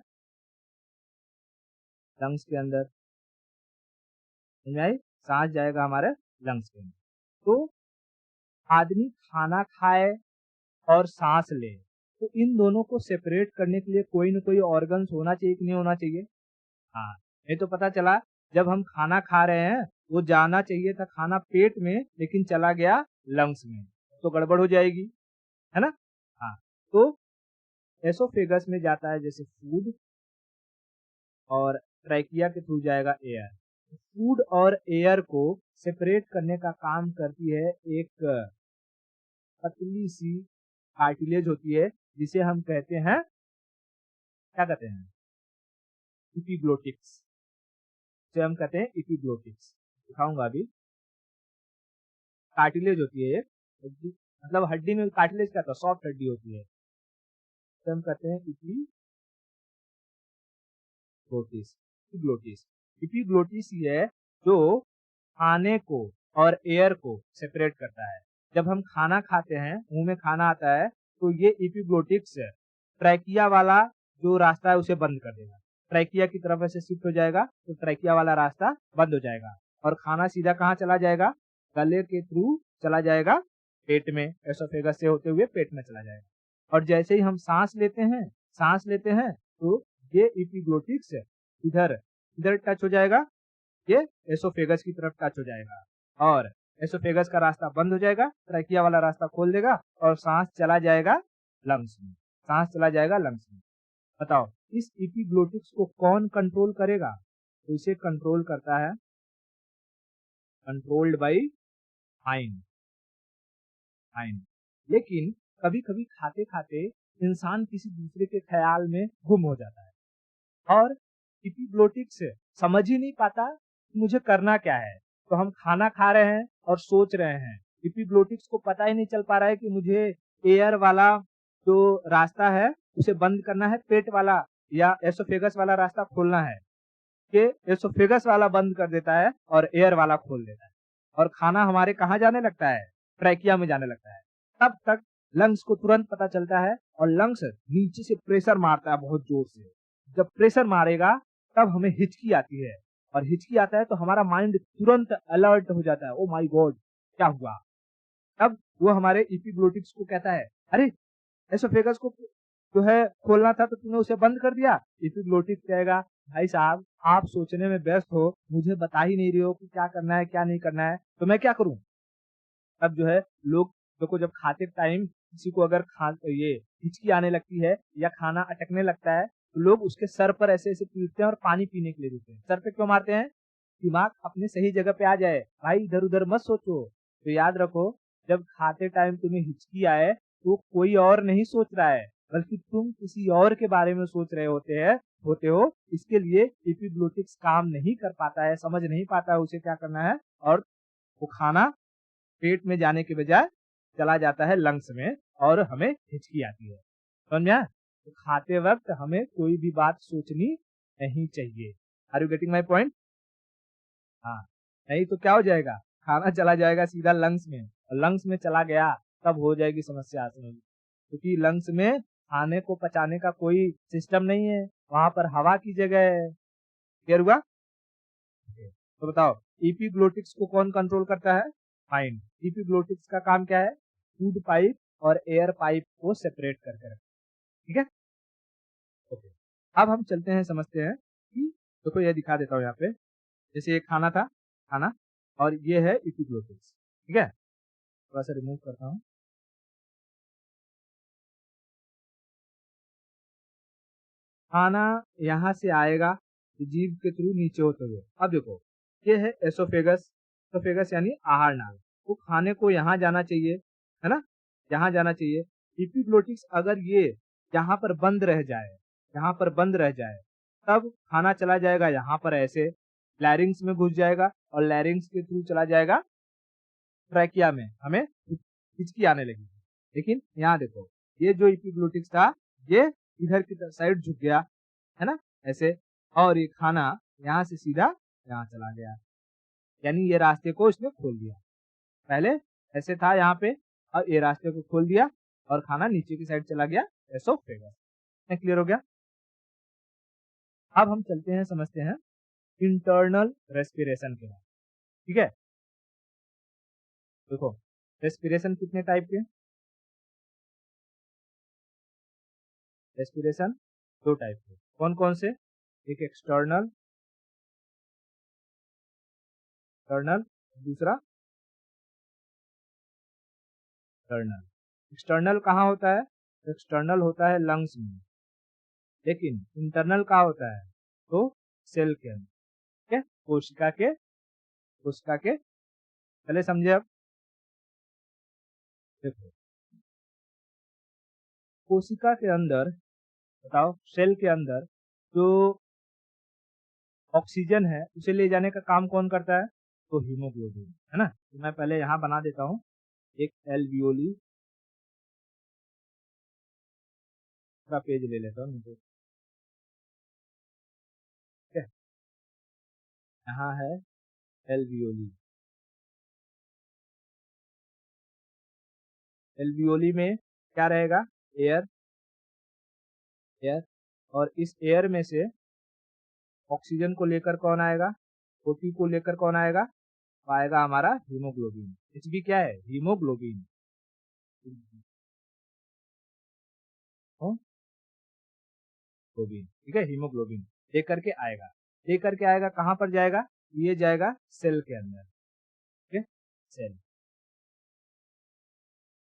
Speaker 1: लंग्स के अंदर, समझ आई? सांस जाएगा हमारे लंग्स के अंदर। तो आदमी खाना खाए और सांस ले, तो इन दोनों को सेपरेट करने के लिए कोई ना कोई ऑर्गन्स होना चाहिए कि नहीं होना चाहिए? हाँ, नहीं तो पता चला जब हम खाना खा रहे हैं, वो जाना चाहिए था खाना पेट में, लेकिन चला गया लंग्स में, तो गड़बड़ हो जाएगी, है ना। हाँ, तो एसोफेगस में जाता है जैसे फूड, और ट्रैकिया के थ्रू जाएगा एयर। फूड और एयर को सेपरेट करने का काम करती है एक पतली सी कार्टिलेज होती है, जिसे हम कहते हैं, क्या कहते हैं? इपिग्लोटिक्स, जिसे हम कहते हैं इपिग्लोटिक्स। दिखाऊंगा अभी। कार्टिलेज होती है एक, मतलब हड्डी में कार्टिलेज क्या था? सॉफ्ट हड्डी होती है, जिसे हम कहते हैं इपिग्लोटिस। इपिग्लोटिस, इपिग्लोटिस ये है जो खाने को और एयर को सेपरेट करता है। जब हम खाना खाते हैं, मुंह में खाना आता है, तो ये इपिग्लोटिक्स ट्रैकिया वाला जो रास्ता है उसे बंद कर देगा, ट्रैकिया की तरफ ऐसे शिफ्ट हो जाएगा, तो ट्रैकिया वाला रास्ता बंद हो जाएगा और खाना सीधा कहाँ चला जाएगा? गले के थ्रू चला जाएगा पेट में, एसोफेगस से होते हुए पेट में चला जाएगा। और जैसे ही हम सांस लेते हैं, सांस लेते हैं, तो ये इपिग्लोटिक्स इधर इधर टच हो जाएगा, ये एसोफेगस की तरफ टच हो जाएगा, और एसोफेगस का रास्ता बंद हो जाएगा, ट्रैकिया वाला रास्ता खोल देगा, और सांस चला जाएगा लंग्स में, सांस चला जाएगा लंग्स में। बताओ इस इपिग्लोटिक्स को कौन कंट्रोल करेगा? तो इसे कंट्रोल करता है, कंट्रोल्ड बाय माइंड, माइंड। लेकिन कभी कभी खाते खाते इंसान किसी दूसरे के ख्याल में गुम हो जाता है, और इपिग्लोटिक्स समझ ही नहीं पाता कि मुझे करना क्या है। तो हम खाना खा रहे हैं और सोच रहे हैं, इपिग्लोटिक्स को पता ही नहीं चल पा रहा है कि मुझे एयर वाला जो रास्ता है उसे बंद करना है, पेट वाला या एसोफेगस वाला रास्ता खोलना है। कि एसोफेगस वाला बंद कर देता है और एयर वाला खोल देता है, और खाना हमारे कहाँ जाने लगता है? ट्रैकिया में जाने लगता है। तब तक लंग्स को तुरंत पता चलता है, और लंग्स नीचे से प्रेशर मारता है बहुत जोर से। जब प्रेशर मारेगा तब हमें हिचकी आती है, और हिचकी आता है तो हमारा माइंड तुरंत अलर्ट हो जाता है, ओ माय गॉड क्या हुआ। तब वो हमारे इपिग्लोटिक्स को कहता है, अरे एसोफेगस को जो है खोलना था तो तूने उसे बंद कर दिया। इपिग्लोटिक्स कहेगा, भाई साहब आप सोचने में व्यस्त हो, मुझे बता ही नहीं रहे हो कि क्या करना है क्या नहीं करना है, तो मैं क्या करूं। अब जो है लोग देखो जब खाते टाइम किसी को अगर ये हिचकी आने लगती है या खाना अटकने लगता है तो लोग उसके सर पर ऐसे ऐसे पीटते हैं और पानी पीने के लिए देते हैं। सर पे क्यों मारते हैं? दिमाग अपने सही जगह पे आ जाए, भाई इधर उधर मत सोचो। तो याद रखो, जब खाते टाइम तुम्हें हिचकी आए तो कोई और नहीं सोच रहा है, बल्कि तुम किसी और के बारे में सोच रहे होते हो। इसके लिए एपिग्लोटिक्स काम नहीं कर पाता है, समझ नहीं पाता है उसे क्या करना है, और वो खाना पेट में जाने के बजाय चला जाता है लंग्स में और हमें हिचकी आती है। समझ में आया? तो खाते वक्त हमें कोई भी बात सोचनी नहीं चाहिए। Are you getting my point? हाँ, नहीं तो क्या हो जाएगा, खाना चला जाएगा सीधा लंग्स में, और लंग्स में चला गया तब हो जाएगी समस्या समझ, क्योंकि लंग्स में खाने को पचाने का कोई सिस्टम नहीं है, वहां पर हवा की जगह है। क्लियर हुआ? तो बताओ, एपिग्लोटिक्स को कौन कंट्रोल करता है? माइंड। एपिग्लोटिक्स का काम क्या है? फूड पाइप और एयर पाइप को सेपरेट करके रखना। ठीक है, ओके। अब हम चलते हैं, समझते हैं कि देखो ये दिखा देता हूँ यहाँ पे, जैसे ये खाना था, खाना, और ये है एपिग्लोटिक्स। ठीक है, थोड़ा सा रिमूव करता हूँ। खाना यहाँ से आएगा जीभ के थ्रू नीचे होते हुए। अब देखो, ये है एसोफेगस। एसोफेगस यानी आहार नाल, वो खाने को यहाँ जाना चाहिए, है ना, यहाँ जाना चाहिए। एपिग्लोटिक्स अगर ये यहाँ पर बंद रह जाए, यहाँ पर बंद रह जाए, तब खाना चला जाएगा यहाँ पर ऐसे लैरिंग्स में घुस जाएगा, और लैरिंग्स के थ्रू चला जाएगा ट्रैकिया में, हमें हिचकी आने लगी। लेकिन यहाँ देखो, ये जो एपिग्लोटिक्स था ये इधर की साइड झुक गया, है ना, ऐसे, और ये खाना यहाँ से सीधा यहाँ चला गया, यानी ये रास्ते को इसने खोल दिया। पहले ऐसे था यहाँ पे, और ये रास्ते को खोल दिया और खाना नीचे की साइड चला गया एसोफेगस। क्लियर हो गया? अब हम चलते हैं, समझते हैं इंटरनल रेस्पिरेशन के बाद। ठीक है, देखो रेस्पिरेशन कितने टाइप के? रेस्पिरेशन दो टाइप के, कौन कौन से? एक एक्सटर्नल, टर्नल, दूसरा टर्नल। एक्सटर्नल कहाँ होता है? एक्सटर्नल होता है लंग्स में, लेकिन इंटरनल कहाँ होता है? तो सेल के अंदर, ठीक है, कोशिका के पहले समझे। अब देखो, कोशिका के अंदर, बताओ, सेल के अंदर जो ऑक्सीजन है उसे ले जाने का काम कौन करता है? तो हीमोग्लोबिन, है ना। तो मैं पहले यहाँ बना देता हूँ एक एल्वियोली का पेज ले लेता हूँ, ठीक है, यहाँ है एल्वियोली। एल्वियोली में क्या रहेगा? एयर, एयर, और इस एयर में से ऑक्सीजन को लेकर कौन आएगा? O2 को लेकर कौन आएगा? तो आएगा हमारा हीमोग्लोबिन। Hb क्या है? हीमोग्लोबिन। ग्लोबिन, ठीक है, हीमोग्लोबिन लेकर के आएगा। लेकर के आएगा, कहाँ पर जाएगा? ये जाएगा सेल के अंदर, ठीक है, सेल,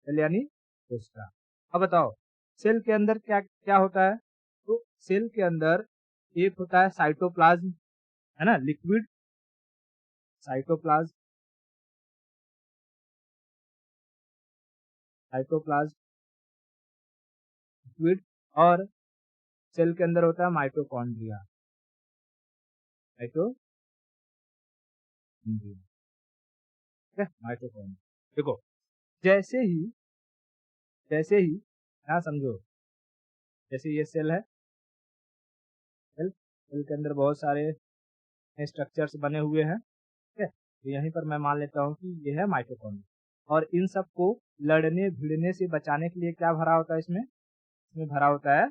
Speaker 1: सेल यानी कोशिका। अब बताओ, सेल के अंदर क्या क्या होता है? तो सेल के अंदर एक होता है साइटोप्लाज्म, है ना, लिक्विड साइटोप्लाज्म, साइटोप्लाज्म लिक्विड, और सेल के अंदर होता है माइटोकॉन्ड्रिया, माइटोकॉन्ड्रिया, ठीक है, माइटोकॉन्ड्रिया। देखो, जैसे ही यहाँ समझो, जैसे ये सेल है, सेल, सेल के अंदर बहुत सारे स्ट्रक्चर्स बने हुए हैं, ठीक है, तो यहीं पर मैं मान लेता हूँ कि ये है माइटोकॉन्ड्रिया, और इन सबको लड़ने भिड़ने से बचाने के लिए क्या भरा होता है इसमें? इसमें भरा होता है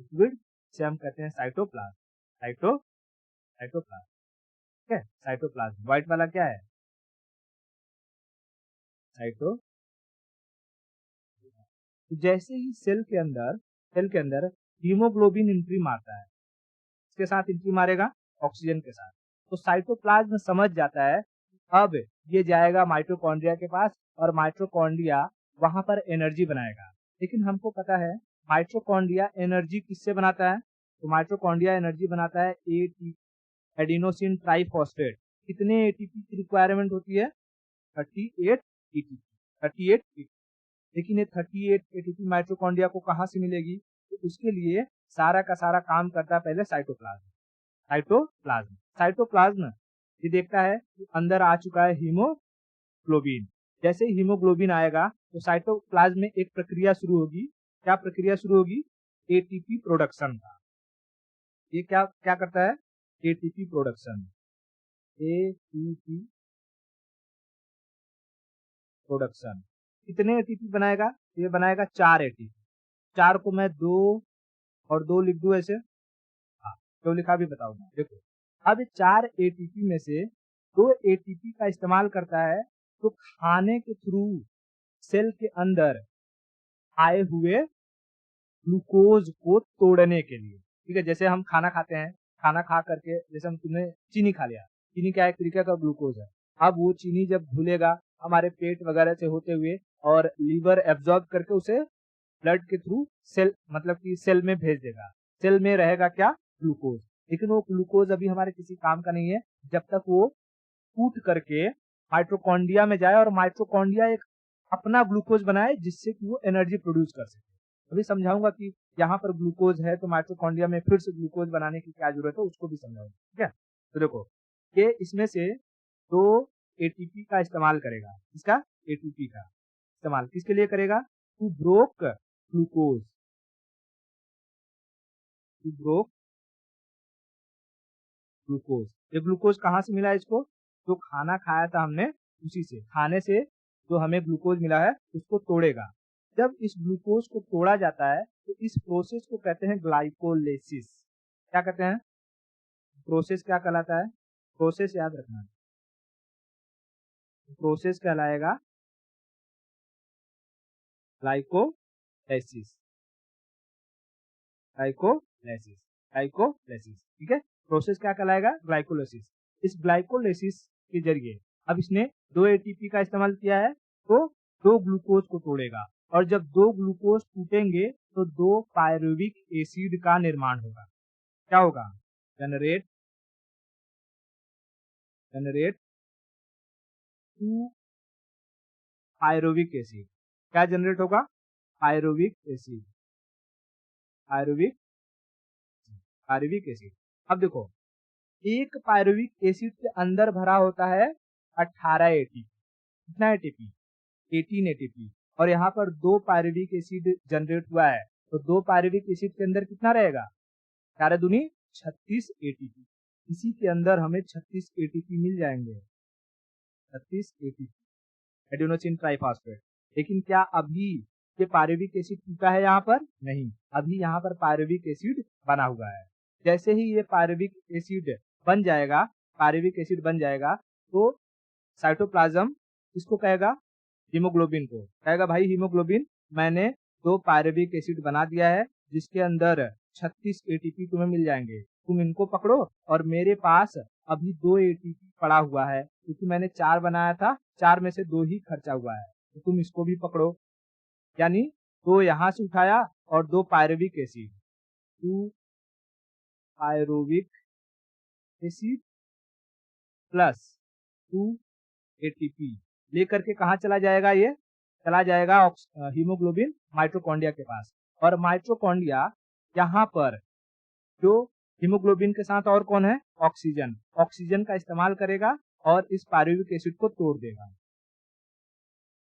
Speaker 1: लिक्विड, जिसे हम कहते हैं साइटोप्लाज्म, साइटोप्लाज्म, ठीक है, साइटोप्लाज्म। व्हाइट वाला क्या है? साइटो। तो जैसे ही सेल के अंदर हीमोग्लोबिन एंट्री मारता है, इसके साथ एंट्री मारेगा ऑक्सीजन के साथ, तो साइटोप्लाज्म समझ जाता है अब ये जाएगा माइटोकॉन्ड्रिया के पास, और माइटोकॉन्ड्रिया वहां पर एनर्जी बनाएगा। लेकिन हमको पता है माइटोकॉन्ड्रिया एनर्जी किससे बनाता है, तो माइटोकॉन्ड्रिया एनर्जी बनाता है एटीपी, एडिनोसिन ट्राइफॉस्फेट। कितने एटीपी की रिक्वायरमेंट होती है, 38 एटीपी, 38 एटीपी। लेकिन ये 38 एटीपी माइटोकॉन्ड्रिया को कहाँ से मिलेगी, तो उसके लिए सारा का सारा काम करता है पहले साइटोप्लाज्म। साइटोप्लाज्म ये देखता है कि अंदर आ चुका है हीमोग्लोबिन। जैसे ही हीमोग्लोबिन आएगा तो साइटोप्लाज्म में एक प्रक्रिया शुरू होगी। क्या प्रक्रिया शुरू होगी, एटीपी प्रोडक्शन का। ये क्या क्या करता है, एटीपी प्रोडक्शन। एटीपी प्रोडक्शन कितने एटीपी बनाएगा, ये बनाएगा 4 एटीपी। 4 को मैं 2 और 2 लिख दूं ऐसे, हाँ क्यों लिखा भी बताऊंगा। देखो अब 4 एटीपी में से 2 एटीपी का इस्तेमाल करता है तो खाने के थ्रू सेल के अंदर आए हुए ग्लूकोज को तोड़ने के लिए। ठीक है, जैसे हम खाना खाते हैं, खाना खा करके जैसे हम तुमने चीनी खा लिया, चीनी क्या एक तरीके का ग्लूकोज है। अब वो चीनी जब घुलेगा हमारे पेट वगैरह से होते हुए और लीवर एब्जॉर्ब करके उसे ब्लड के थ्रू सेल मतलब कि सेल में भेज देगा। सेल में रहेगा क्या, ग्लूकोज। लेकिन वो ग्लूकोज अभी हमारे किसी काम का नहीं है जब तक वो टूट करके माइटोकॉन्ड्रिया में जाए और माइटोकॉन्ड्रिया एक अपना ग्लूकोज बनाए जिससे कि वो एनर्जी प्रोड्यूस कर सके। अभी समझाऊंगा कि यहाँ पर ग्लूकोज है तो माइटोकॉन्ड्रिया में फिर से ग्लूकोज बनाने की क्या जरूरत है, उसको भी समझाऊंगा। ठीक है, तो देखो कि इसमें से 2 एटीपी का इस्तेमाल करेगा। इसका एटीपी का इस्तेमाल किसके लिए करेगा, to broke glucose, to broke glucose. ये ग्लूकोज कहाँ से मिला इसको, जो खाना खाया था हमने उसी से, खाने से जो हमें ग्लूकोज मिला है उसको तोड़ेगा। जब इस ग्लूकोज को तोड़ा जाता है तो इस प्रोसेस को कहते हैं ग्लाइकोलाइसिस। क्या कहते हैं, प्रोसेस क्या कहलाता है, प्रोसेस याद रखना, प्रोसेस कहलाएगा ग्लाइकोलाइसिस, ग्लाइकोलाइसिस, ग्लाइकोलाइसिस। ठीक है, प्रोसेस क्या कहलाएगा, ग्लाइकोलाइसिस। इस ग्लाइकोलाइसिस के जरिए अब इसने 2 एटीपी का इस्तेमाल किया है तो 2 ग्लूकोज को तोड़ेगा, और जब 2 ग्लूकोज टूटेंगे तो 2 पायरुविक एसिड का निर्माण होगा। क्या होगा, जनरेट 2 पायरुविक एसिड। क्या जनरेट होगा, pyruvic acid, pyruvic pyruvic acid. अब देखो एक पायरुविक एसिड के अंदर भरा होता है 18 एटीपी। कितना एटीपी, 18 एटीपी। और यहाँ पर 2 पायरुविक एसिड जनरेट हुआ है तो 2 पायरुविक एसिड के अंदर कितना रहेगा, 4 दूनी 36 एटीपी। इसी के अंदर हमें 36 एटीपी मिल जाएंगे, 36 एटीपी एडिनोसिन ट्राइफॉस्फेट। लेकिन क्या अभी ये पायरुविक एसिड टूटा है, यहाँ पर नहीं, अभी यहाँ पर पायरुविक एसिड बना हुआ है। जैसे ही ये पायरुविक एसिड बन जाएगा, पायरुविक एसिड बन जाएगा तो साइटोप्लाज्म इसको कहेगा, हीमोग्लोबिन को कहेगा, भाई हीमोग्लोबिन मैंने 2 पायरुविक एसिड बना दिया है जिसके अंदर 36 एटीपी तुम्हें मिल जाएंगे, तुम इनको पकड़ो और मेरे पास अभी 2 एटीपी पड़ा हुआ है क्योंकि मैंने 4 बनाया था, 4 में से 2 ही खर्चा हुआ है तो तुम इसको भी पकड़ो। यानी 2 यहाँ से उठाया और 2 pyruvic acid, 2 pyruvic acid plus 2 ATP लेकर के कहाँ चला जाएगा, ये चला जाएगा हीमोग्लोबिन माइटोकॉन्ड्रिया के पास। और माइटोकॉन्ड्रिया यहाँ पर जो हीमोग्लोबिन के साथ और कौन है, ऑक्सीजन, ऑक्सीजन का इस्तेमाल करेगा और इस पायरुविक एसिड को तोड़ देगा,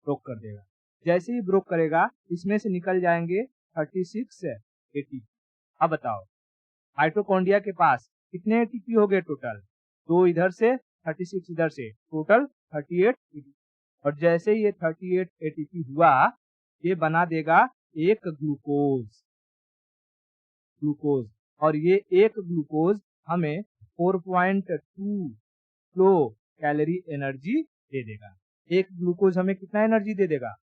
Speaker 1: ब्रोक कर देगा। जैसे ही ब्रोक करेगा इसमें से निकल जाएंगे 36 एटीपी। अब बताओ माइटोकॉन्ड्रिया के पास कितने एटीपी हो गए टोटल, 2 इधर से 36 इधर से, टोटल 38 एटीपी। और जैसे ये 38 एटीपी हुआ ये बना देगा एक ग्लूकोज, ग्लूकोज। और ये एक ग्लूकोज हमें 4.2 किलो कैलोरी एनर्जी दे देगा। एक ग्लूकोज हमें कितना एनर्जी दे देगा,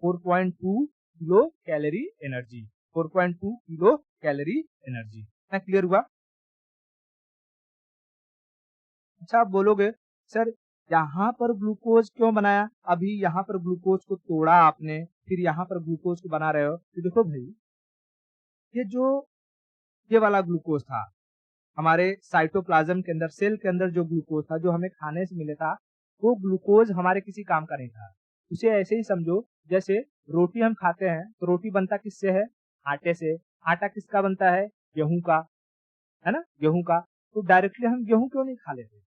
Speaker 1: 4.2 kilo calorie energy, 4.2 kilo calorie energy. क्या क्लियर हुआ। अच्छा आप बोलोगे सर यहाँ पर ग्लूकोज क्यों बनाया? अभी यहाँ पर ग्लूकोज को तोड़ा आपने, फिर यहाँ पर ग्लूकोज को बना रहे हो। तो देखो भाई, ये वाला ग्लूकोज था हमारे साइटोप्लाज्म के अंदर, सेल के अंदर जो ग्लूकोज था, जो हमें खाने से मिले था, वो ग्लूकोज हमारे किसी काम का नहीं था। उसे ऐसे ही समझो जैसे रोटी हम खाते हैं तो रोटी बनता किससे है? आटे से। आटा किसका बनता है? गेहूं का, है ना, गेहूं का। तो डायरेक्टली हम गेहूं क्यों नहीं खा लेते?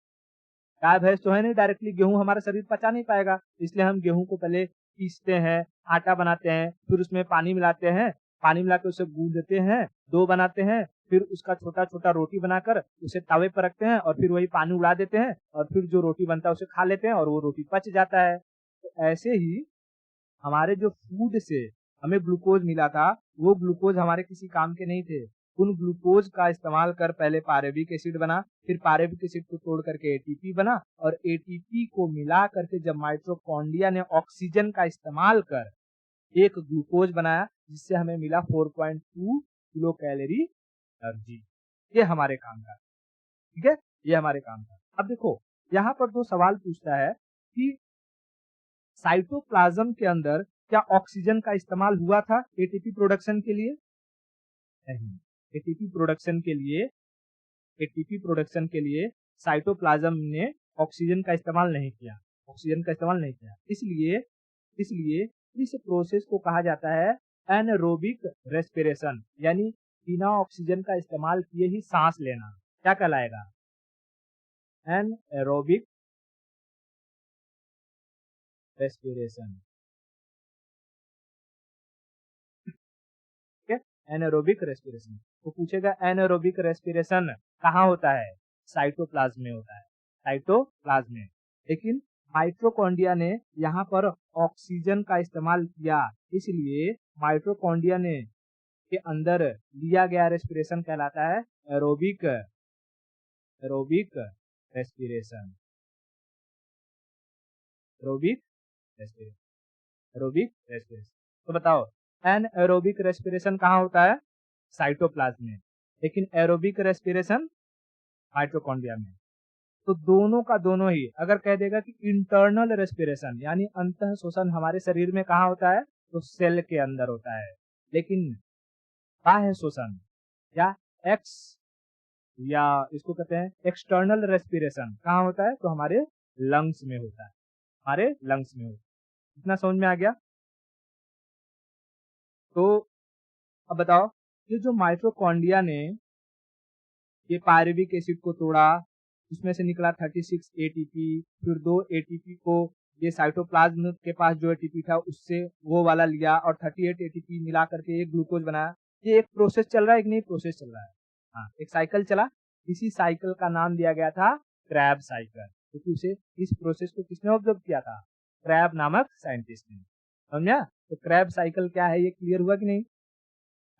Speaker 1: गाय भैंस तो है नहीं, डायरेक्टली गेहूं हमारा शरीर पचा नहीं पाएगा, इसलिए हम गेहूं को पहले पीसते हैं, आटा बनाते हैं, फिर उसमें पानी मिलाते हैं, पानी मिला के उसे गूंदते हैं, डो बनाते हैं, फिर उसका छोटा छोटा रोटी बनाकर उसे तवे पर रखते हैं और फिर वही पानी उड़ा देते हैं और फिर जो रोटी बनता है उसे खा लेते हैं और वो रोटी पच जाता है। तो ऐसे ही हमारे जो फूड से हमें ग्लूकोज मिला था, वो ग्लूकोज हमारे किसी काम के नहीं थे। उन ग्लूकोज का इस्तेमाल कर पहले पारेविक एसिड बना, फिर पारेविक एसिड को तोड़ करके एटीपी बना और एटीपी को मिला करके जब माइटोकॉन्ड्रिया ने ऑक्सीजन का इस्तेमाल कर एक ग्लूकोज बनाया, जिससे हमें मिला 4.2 किलो कैलोरी एनर्जी। ये हमारे काम का, ठीक है, ये हमारे काम का। अब देखो यहाँ पर दो सवाल पूछता है कि साइटोप्लाज्म के अंदर क्या ऑक्सीजन का इस्तेमाल हुआ था एटीपी प्रोडक्शन के लिए? नहीं। एटीपी प्रोडक्शन के लिए साइटोप्लाज्म ने ऑक्सीजन का इस्तेमाल नहीं किया। इसलिए इस प्रोसेस को कहा जाता है एनारोबिक रेस्पिरेशन, यानी बिना ऑक्सीजन का इस्तेमाल किए ही सांस लेना। क्या कहलाएगा? Anaerobic respiration. ठीक है, एनारोबिक रेस्पिरेशन। तो पूछेगा एनारोबिक रेस्पिरेशन कहाँ होता है? साइटोप्लाज्म में होता है, साइटोप्लाज्म में। लेकिन माइटोकॉन्ड्रिया ने यहाँ पर ऑक्सीजन का इस्तेमाल किया, इसलिए माइटोकॉन्ड्रिया ने के अंदर लिया गया रेस्पिरेशन कहलाता है एरोबिक रेस्पिरेशन। Aerobic respiration. तो बताओ, एनएरोबिक रेस्पिरेशन कहाँ होता है? साइटोप्लाज्म में। लेकिन एरोबिक रेस्पिरेशन माइटोकॉन्ड्रिया में। तो दोनों का दोनों ही अगर कह देगा कि इंटरनल रेस्पिरेशन यानी अंतः श्वसन हमारे शरीर में कहाँ होता है? तो सेल के अंदर होता है। लेकिन बाह्य श्वसन या इसको कहते हैं एक्सटर्नल रेस्पिरेशन कहाँ होता है? तो हमारे लंग्स में होता है, इतना समझ में आ गया? तो अब बताओ, ये जो माइटोकॉन्ड्रिया ने ये पायरुविक एसिड को तोड़ा, उसमें से निकला 36 एटीपी, फिर 2 एटीपी को ये साइटोप्लाज्म के पास जो एटीपी था उससे वो वाला लिया और 38 एटीपी मिला करके एक ग्लूकोज बनाया। ये एक प्रोसेस चल रहा है कि नहीं? प्रोसेस चल रहा है, हाँ, एक साइकिल चला। इसी साइकिल का नाम दिया गया था क्रैब साइकिल, क्योंकि उसे इस प्रोसेस को किसने ऑब्जर्व किया था? क्रैब नामक साइंटिस्ट ने। समझा? तो क्रैब साइकिल क्या है ये क्लियर हुआ कि नहीं?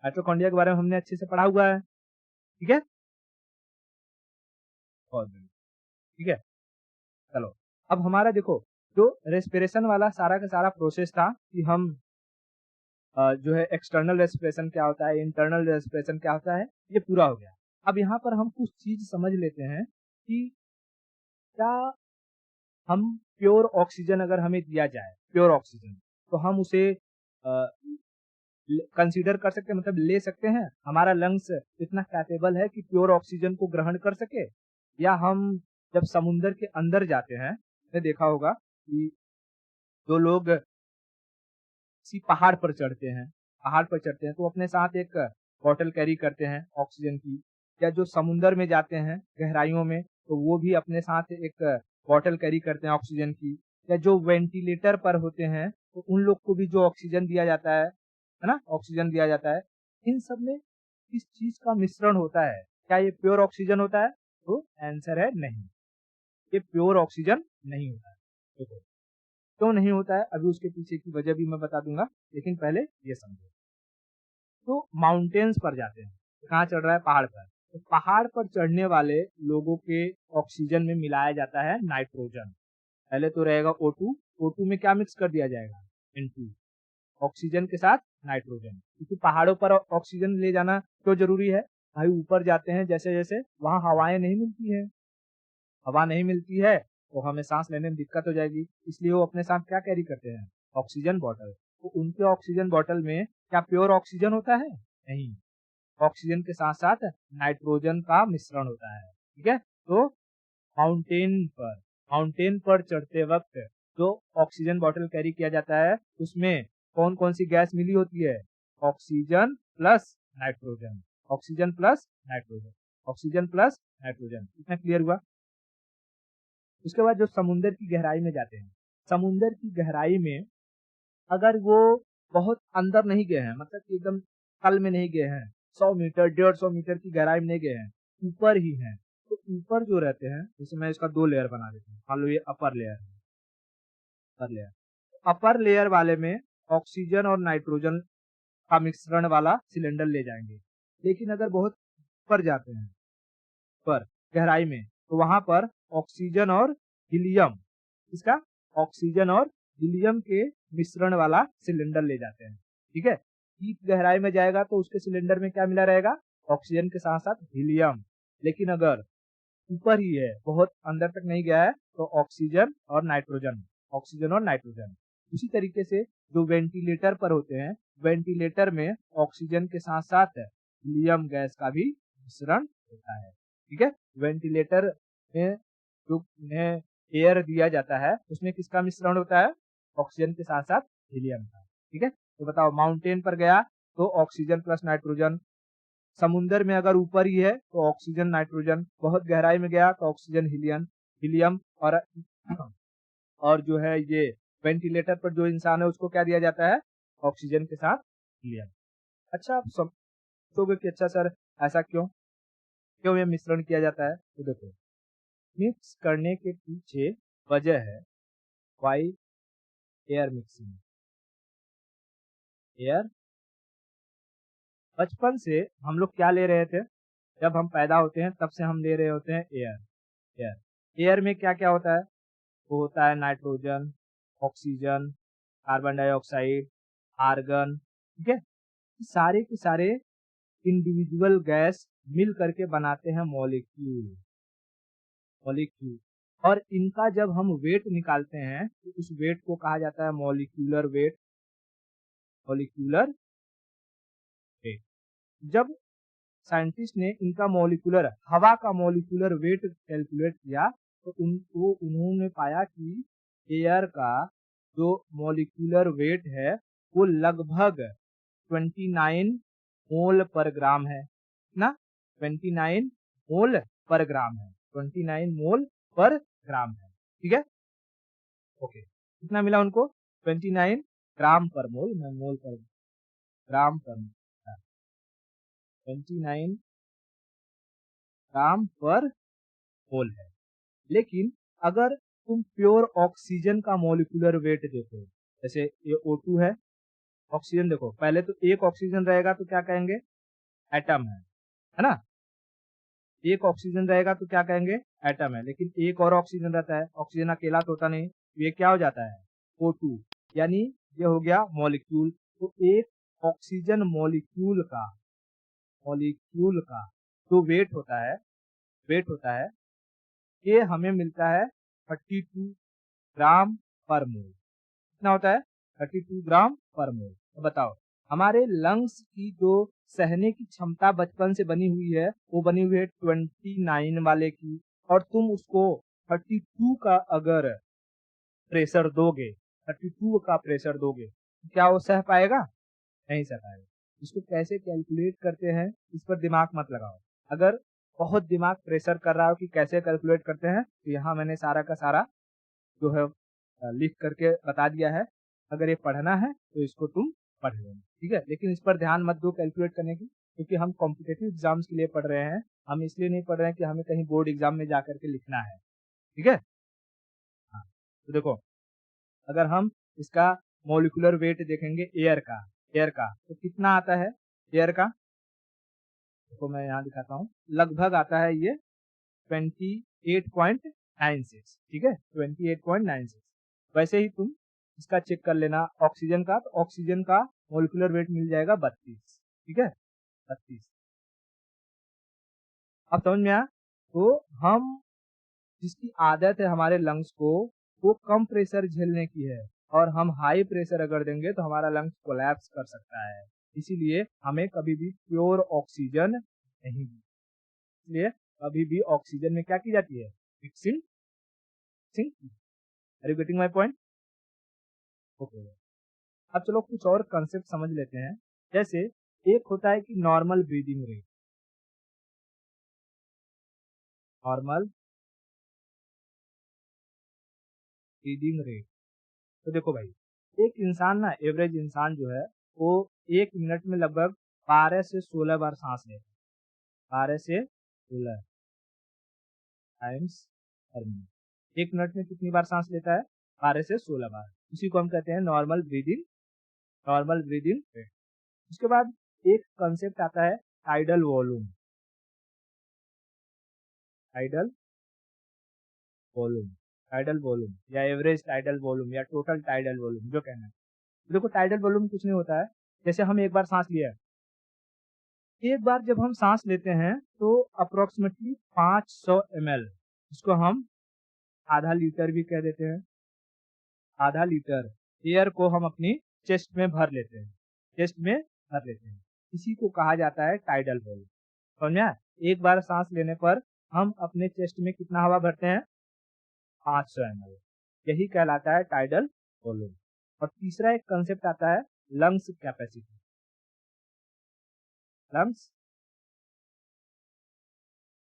Speaker 1: माइटोकॉन्ड्रिया के बारे में हमने अच्छे से पढ़ा हुआ है, ठीक है, ठीक है। चलो, अब हमारा देखो जो रेस्पिरेशन वाला सारा का सारा प्रोसेस था कि हम जो है एक्सटर्नल रेस्पिरेशन क्या होता है, इंटरनल रेस्पिरेशन क्या होता है, ये पूरा हो गया। अब यहाँ पर हम कुछ चीज समझ लेते हैं कि क्या हम प्योर ऑक्सीजन अगर हमें दिया जाए, प्योर ऑक्सीजन, तो हम उसे कंसीडर कर सकते हैं, मतलब ले सकते हैं? हमारा लंग्स इतना कैपेबल है कि प्योर ऑक्सीजन को ग्रहण कर सके? या हम जब समुद्र के अंदर जाते हैं, आपने देखा होगा कि जो लोग किसी पहाड़ पर चढ़ते हैं तो अपने साथ एक बॉटल कैरी करते हैं ऑक्सीजन की। या जो समुद्र में जाते हैं गहराइयों में, तो वो भी अपने साथ एक बॉटल कैरी करते हैं ऑक्सीजन की। या जो वेंटिलेटर पर होते हैं तो उन लोग को भी जो ऑक्सीजन दिया जाता है ना, ऑक्सीजन दिया जाता है। इन सब में किस चीज का मिश्रण होता है? क्या ये प्योर ऑक्सीजन होता है? तो आंसर है नहीं, ये प्योर ऑक्सीजन नहीं होता है। देखो क्यों नहीं होता है, अभी उसके पीछे की वजह भी मैं बता दूंगा, लेकिन पहले ये समझो। तो माउंटेन्स पर जाते हैं, तो कहाँ चढ़ रहा है? पहाड़ पर। तो पहाड़ पर चढ़ने वाले लोगों के ऑक्सीजन में मिलाया जाता है नाइट्रोजन। पहले तो रहेगा O2, O2 में क्या मिक्स कर दिया जाएगा? N2, ऑक्सीजन के साथ नाइट्रोजन। क्योंकि पहाड़ों पर ऑक्सीजन ले जाना क्यों जरूरी है भाई? ऊपर जाते हैं जैसे जैसे वहां हवा नहीं मिलती है, तो हमें सांस लेने में दिक्कत हो जाएगी, इसलिए वो अपने साथ क्या कैरी करते हैं, ऑक्सीजन बॉटल। तो उनके ऑक्सीजन बॉटल में क्या प्योर ऑक्सीजन होता है? नहीं, ऑक्सीजन के साथ साथ नाइट्रोजन का मिश्रण होता है। ठीक है, तो माउंटेन पर चढ़ते वक्त जो ऑक्सीजन बॉटल कैरी किया जाता है उसमें कौन कौन सी गैस मिली होती है? Oxygen plus nitrogen, oxygen plus nitrogen, oxygen plus nitrogen. इतना क्लियर हुआ? उसके बाद जो समुद्र की गहराई में जाते हैं, समुद्र की गहराई में अगर वो बहुत अंदर नहीं गए हैं, मतलब कि एकदम तल में नहीं गए हैं, 100 मीटर 150 मीटर की गहराई में नहीं गए हैं, ऊपर ही हैं, तो ऊपर जो रहते हैं, जैसे मैं इसका 2 लेयर बना देता हूँ, मान लो ये अपर लेयर है, अपर लेयर वाले में ऑक्सीजन और नाइट्रोजन का मिश्रण वाला सिलेंडर ले जाएंगे। लेकिन अगर बहुत ऊपर जाते हैं, पर गहराई में, तो वहां पर ऑक्सीजन और हीलियम, इसका ऑक्सीजन और हीलियम के मिश्रण वाला सिलेंडर ले जाते हैं। ठीक है, डीप गहराई में जाएगा तो उसके सिलेंडर में क्या मिला रहेगा? ऑक्सीजन के साथ साथ हीलियम। लेकिन अगर ऊपर ही है, बहुत अंदर तक नहीं गया है, तो ऑक्सीजन और नाइट्रोजन, ऑक्सीजन और नाइट्रोजन। उसी तरीके से जो वेंटिलेटर पर होते हैं, वेंटिलेटर में ऑक्सीजन के साथ साथ हीलियम गैस का भी मिश्रण होता है। ठीक है, वेंटिलेटर में जो उन्हें एयर दिया जाता है उसमें किसका मिश्रण होता है? ऑक्सीजन के साथ साथ हीलियम का। ठीक है, तो बताओ, माउंटेन पर गया तो ऑक्सीजन प्लस नाइट्रोजन, समुंदर में अगर ऊपर ही है तो ऑक्सीजन नाइट्रोजन, बहुत गहराई में गया तो ऑक्सीजन हीलियम हीलियम और जो है ये वेंटिलेटर पर जो इंसान है उसको क्या दिया जाता है? ऑक्सीजन के साथ हीलियम। अच्छा, आप समझोगे कि अच्छा सर ऐसा क्यों क्यों ये मिश्रण किया जाता है? तो देखो, मिक्स करने के पीछे वजह है वाई एयर मिक्सिंग। एयर, बचपन से हम लोग क्या ले रहे थे? जब हम पैदा होते हैं तब से हम ले रहे होते हैं एयर। एयर में क्या क्या होता है? वो होता है nitrogen, oxygen, carbon dioxide, argon. ठीक है, सारे के सारे इंडिविजुअल गैस मिल करके बनाते हैं मॉलिक्यूल। और इनका जब हम वेट निकालते हैं तो उस वेट को कहा जाता है मॉलिक्यूलर वेट। जब साइंटिस्ट ने इनका हवा का मॉलिक्यूलर वेट कैलकुलेट किया तो उन्होंने पाया कि एयर का जो मॉलिक्यूलर वेट है वो लगभग 29 मोल पर ग्राम है ना, 29 मोल पर ग्राम है, 29 मोल पर ग्राम है। ठीक है, ओके, कितना मिला उनको? 29 ग्राम पर मोल, मैं मोल पर ग्राम पर 29 ग्राम पर मोल है। लेकिन अगर तुम प्योर ऑक्सीजन का मॉलिक्यूलर वेट देखो, जैसे ये O2 है, ऑक्सीजन देखो, पहले तो एक ऑक्सीजन रहेगा तो क्या कहेंगे? एटम है ना? एक ऑक्सीजन रहेगा तो क्या कहेंगे? एटम है। लेकिन एक और ऑक्सीजन रहता है, ऑक्सीजन अकेला तो होता नहीं, तो ये क्या हो जाता है? O2, यानी ये हो गया मॉलिक्यूल। तो एक ऑक्सीजन मॉलिक्यूल का जो वेट होता है ये हमें मिलता है 32 ग्राम पर मोल। कितना होता है? 32 ग्राम पर मोल। तो बताओ, हमारे लंग्स की जो सहने की क्षमता बचपन से बनी हुई है वो बनी हुई है 29 वाले की, और तुम उसको 32 का अगर प्रेशर दोगे, 32 का प्रेशर दोगे तो क्या वो सह पाएगा? नहीं सह पाएगा। इसको कैसे कैलकुलेट करते हैं इस पर दिमाग मत लगाओ। अगर बहुत दिमाग प्रेशर कर रहा हो कि कैसे कैलकुलेट करते हैं, तो यहाँ मैंने सारा का सारा जो है लिख करके बता दिया है। अगर ये पढ़ना है तो इसको तुम पढ़ लेना, ठीक है। लेकिन इस पर ध्यान मत दो कैलकुलेट करने की, क्योंकि हम कॉम्पिटेटिव एग्जाम्स के लिए पढ़ रहे हैं। हम इसलिए नहीं पढ़ रहे हैं कि हमें कहीं बोर्ड एग्जाम में जा करके लिखना है, ठीक है। हाँ, तो देखो, अगर हम इसका मोलिकुलर वेट देखेंगे एयर का तो कितना आता है एयर का? देखो मैं यहाँ दिखाता हूँ, लगभग आता है ये 28.96, ठीक है, 28.96। वैसे ही तुम इसका चेक कर लेना ऑक्सीजन का, तो ऑक्सीजन का मोलिकुलर वेट मिल जाएगा 32, ठीक है, 32। अब समझ में आया? तो हम जिसकी आदत है हमारे लंग्स को वो कम प्रेशर झेलने की है, और हम हाई प्रेशर अगर देंगे तो हमारा लंग्स कोलैप्स कर सकता है। इसीलिए हमें कभी भी प्योर ऑक्सीजन नहीं दी। इसलिए कभी भी ऑक्सीजन में क्या की जाती है? Mixing. Are you getting my point? Okay. अब चलो कुछ और कंसेप्ट समझ लेते हैं। जैसे एक होता है कि normal breathing rate. Normal breathing rate, तो देखो भाई, एक इंसान ना, एवरेज इंसान जो है वो 1 मिनट में लगभग 12 से 16 बार सांस लेता है। 12 से 16 टाइम्स पर मिनट। 1 मिनट में कितनी बार सांस लेता है? 12 से 16 बार। इसी को हम कहते हैं normal breathing, normal breathing rate. उसके बाद एक कंसेप्ट आता है tidal volume. Tidal volume, tidal volume या एवरेज टाइडल वॉल्यूम या टोटल टाइडल वॉल्यूम जो कहना है। देखो टाइडल वॉल्यूम कुछ नहीं होता है, जैसे हम एक बार सांस लिया, एक बार जब हम सांस लेते हैं तो अप्रोक्सीमेटली 500 ml, इसको हम आधा लीटर भी कह देते हैं, आधा लीटर एयर को हम अपनी चेस्ट में भर लेते हैं, चेस्ट में भर लेते हैं। इसी को कहा जाता है टाइडल वॉल्यूम। समझ में आया? एक बार सांस लेने पर हम अपने चेस्ट में कितना हवा भरते हैं? 500 ml। यही कहलाता है टाइडल वॉल्यूम। और तीसरा एक कंसेप्ट आता है lungs capacity. Lungs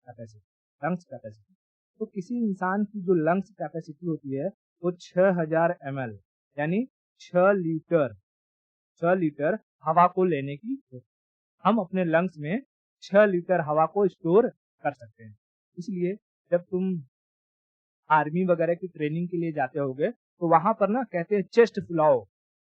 Speaker 1: capacity, lungs capacity. तो किसी इंसान की जो लंग्स कैपेसिटी होती है वो 6000 ml यानी 6 लीटर, 6 लीटर हवा को लेने की होती है। हम अपने लंग्स में 6 लीटर हवा को स्टोर कर सकते हैं। इसलिए जब तुम आर्मी वगैरह की ट्रेनिंग के लिए जाते होगे तो वहां पर ना कहते हैं चेस्ट फुलाओ,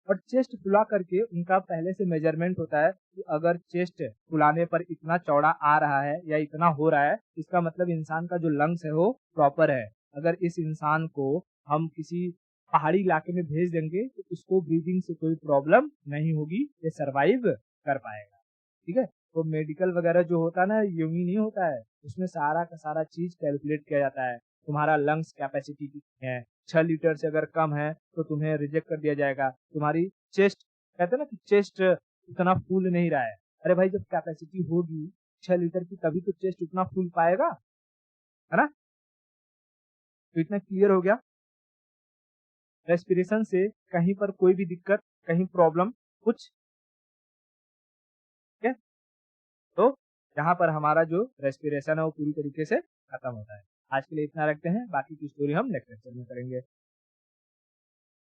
Speaker 1: और चेस्ट फुला करके उनका पहले से मेजरमेंट होता है कि अगर चेस्ट फुलाने पर इतना चौड़ा आ रहा है या इतना हो रहा है, इसका मतलब इंसान का जो लंग्स है वो प्रॉपर है। अगर इस इंसान को हम किसी पहाड़ी इलाके में भेज देंगे तो उसको ब्रीदिंग से कोई प्रॉब्लम नहीं होगी, ये सरवाइव कर पाएगा। ठीक है? तो मेडिकल वगैरह जो होता है ना, यूं ही नहीं होता है, उसमें सारा का सारा चीज कैलकुलेट किया जाता है। तुम्हारा लंग्स कैपेसिटी कितनी है, 6 लीटर से अगर कम है तो तुम्हें रिजेक्ट कर दिया जाएगा। तुम्हारी चेस्ट, कहते हैं ना कि चेस्ट उतना फूल नहीं रहा है, अरे भाई जब कैपेसिटी होगी 6 लीटर की तभी तो चेस्ट उतना फूल पाएगा, है ना? तो इतना क्लियर हो गया। रेस्पिरेशन से कहीं पर कोई भी दिक्कत, कहीं प्रॉब्लम कुछ, ठीक है? तो यहाँ पर हमारा जो रेस्पिरेशन है वो पूरी तरीके से खत्म होता है। आज के लिए इतना रखते हैं, बाकी की स्टोरी हम नेक्स्ट लेक्चर में करेंगे।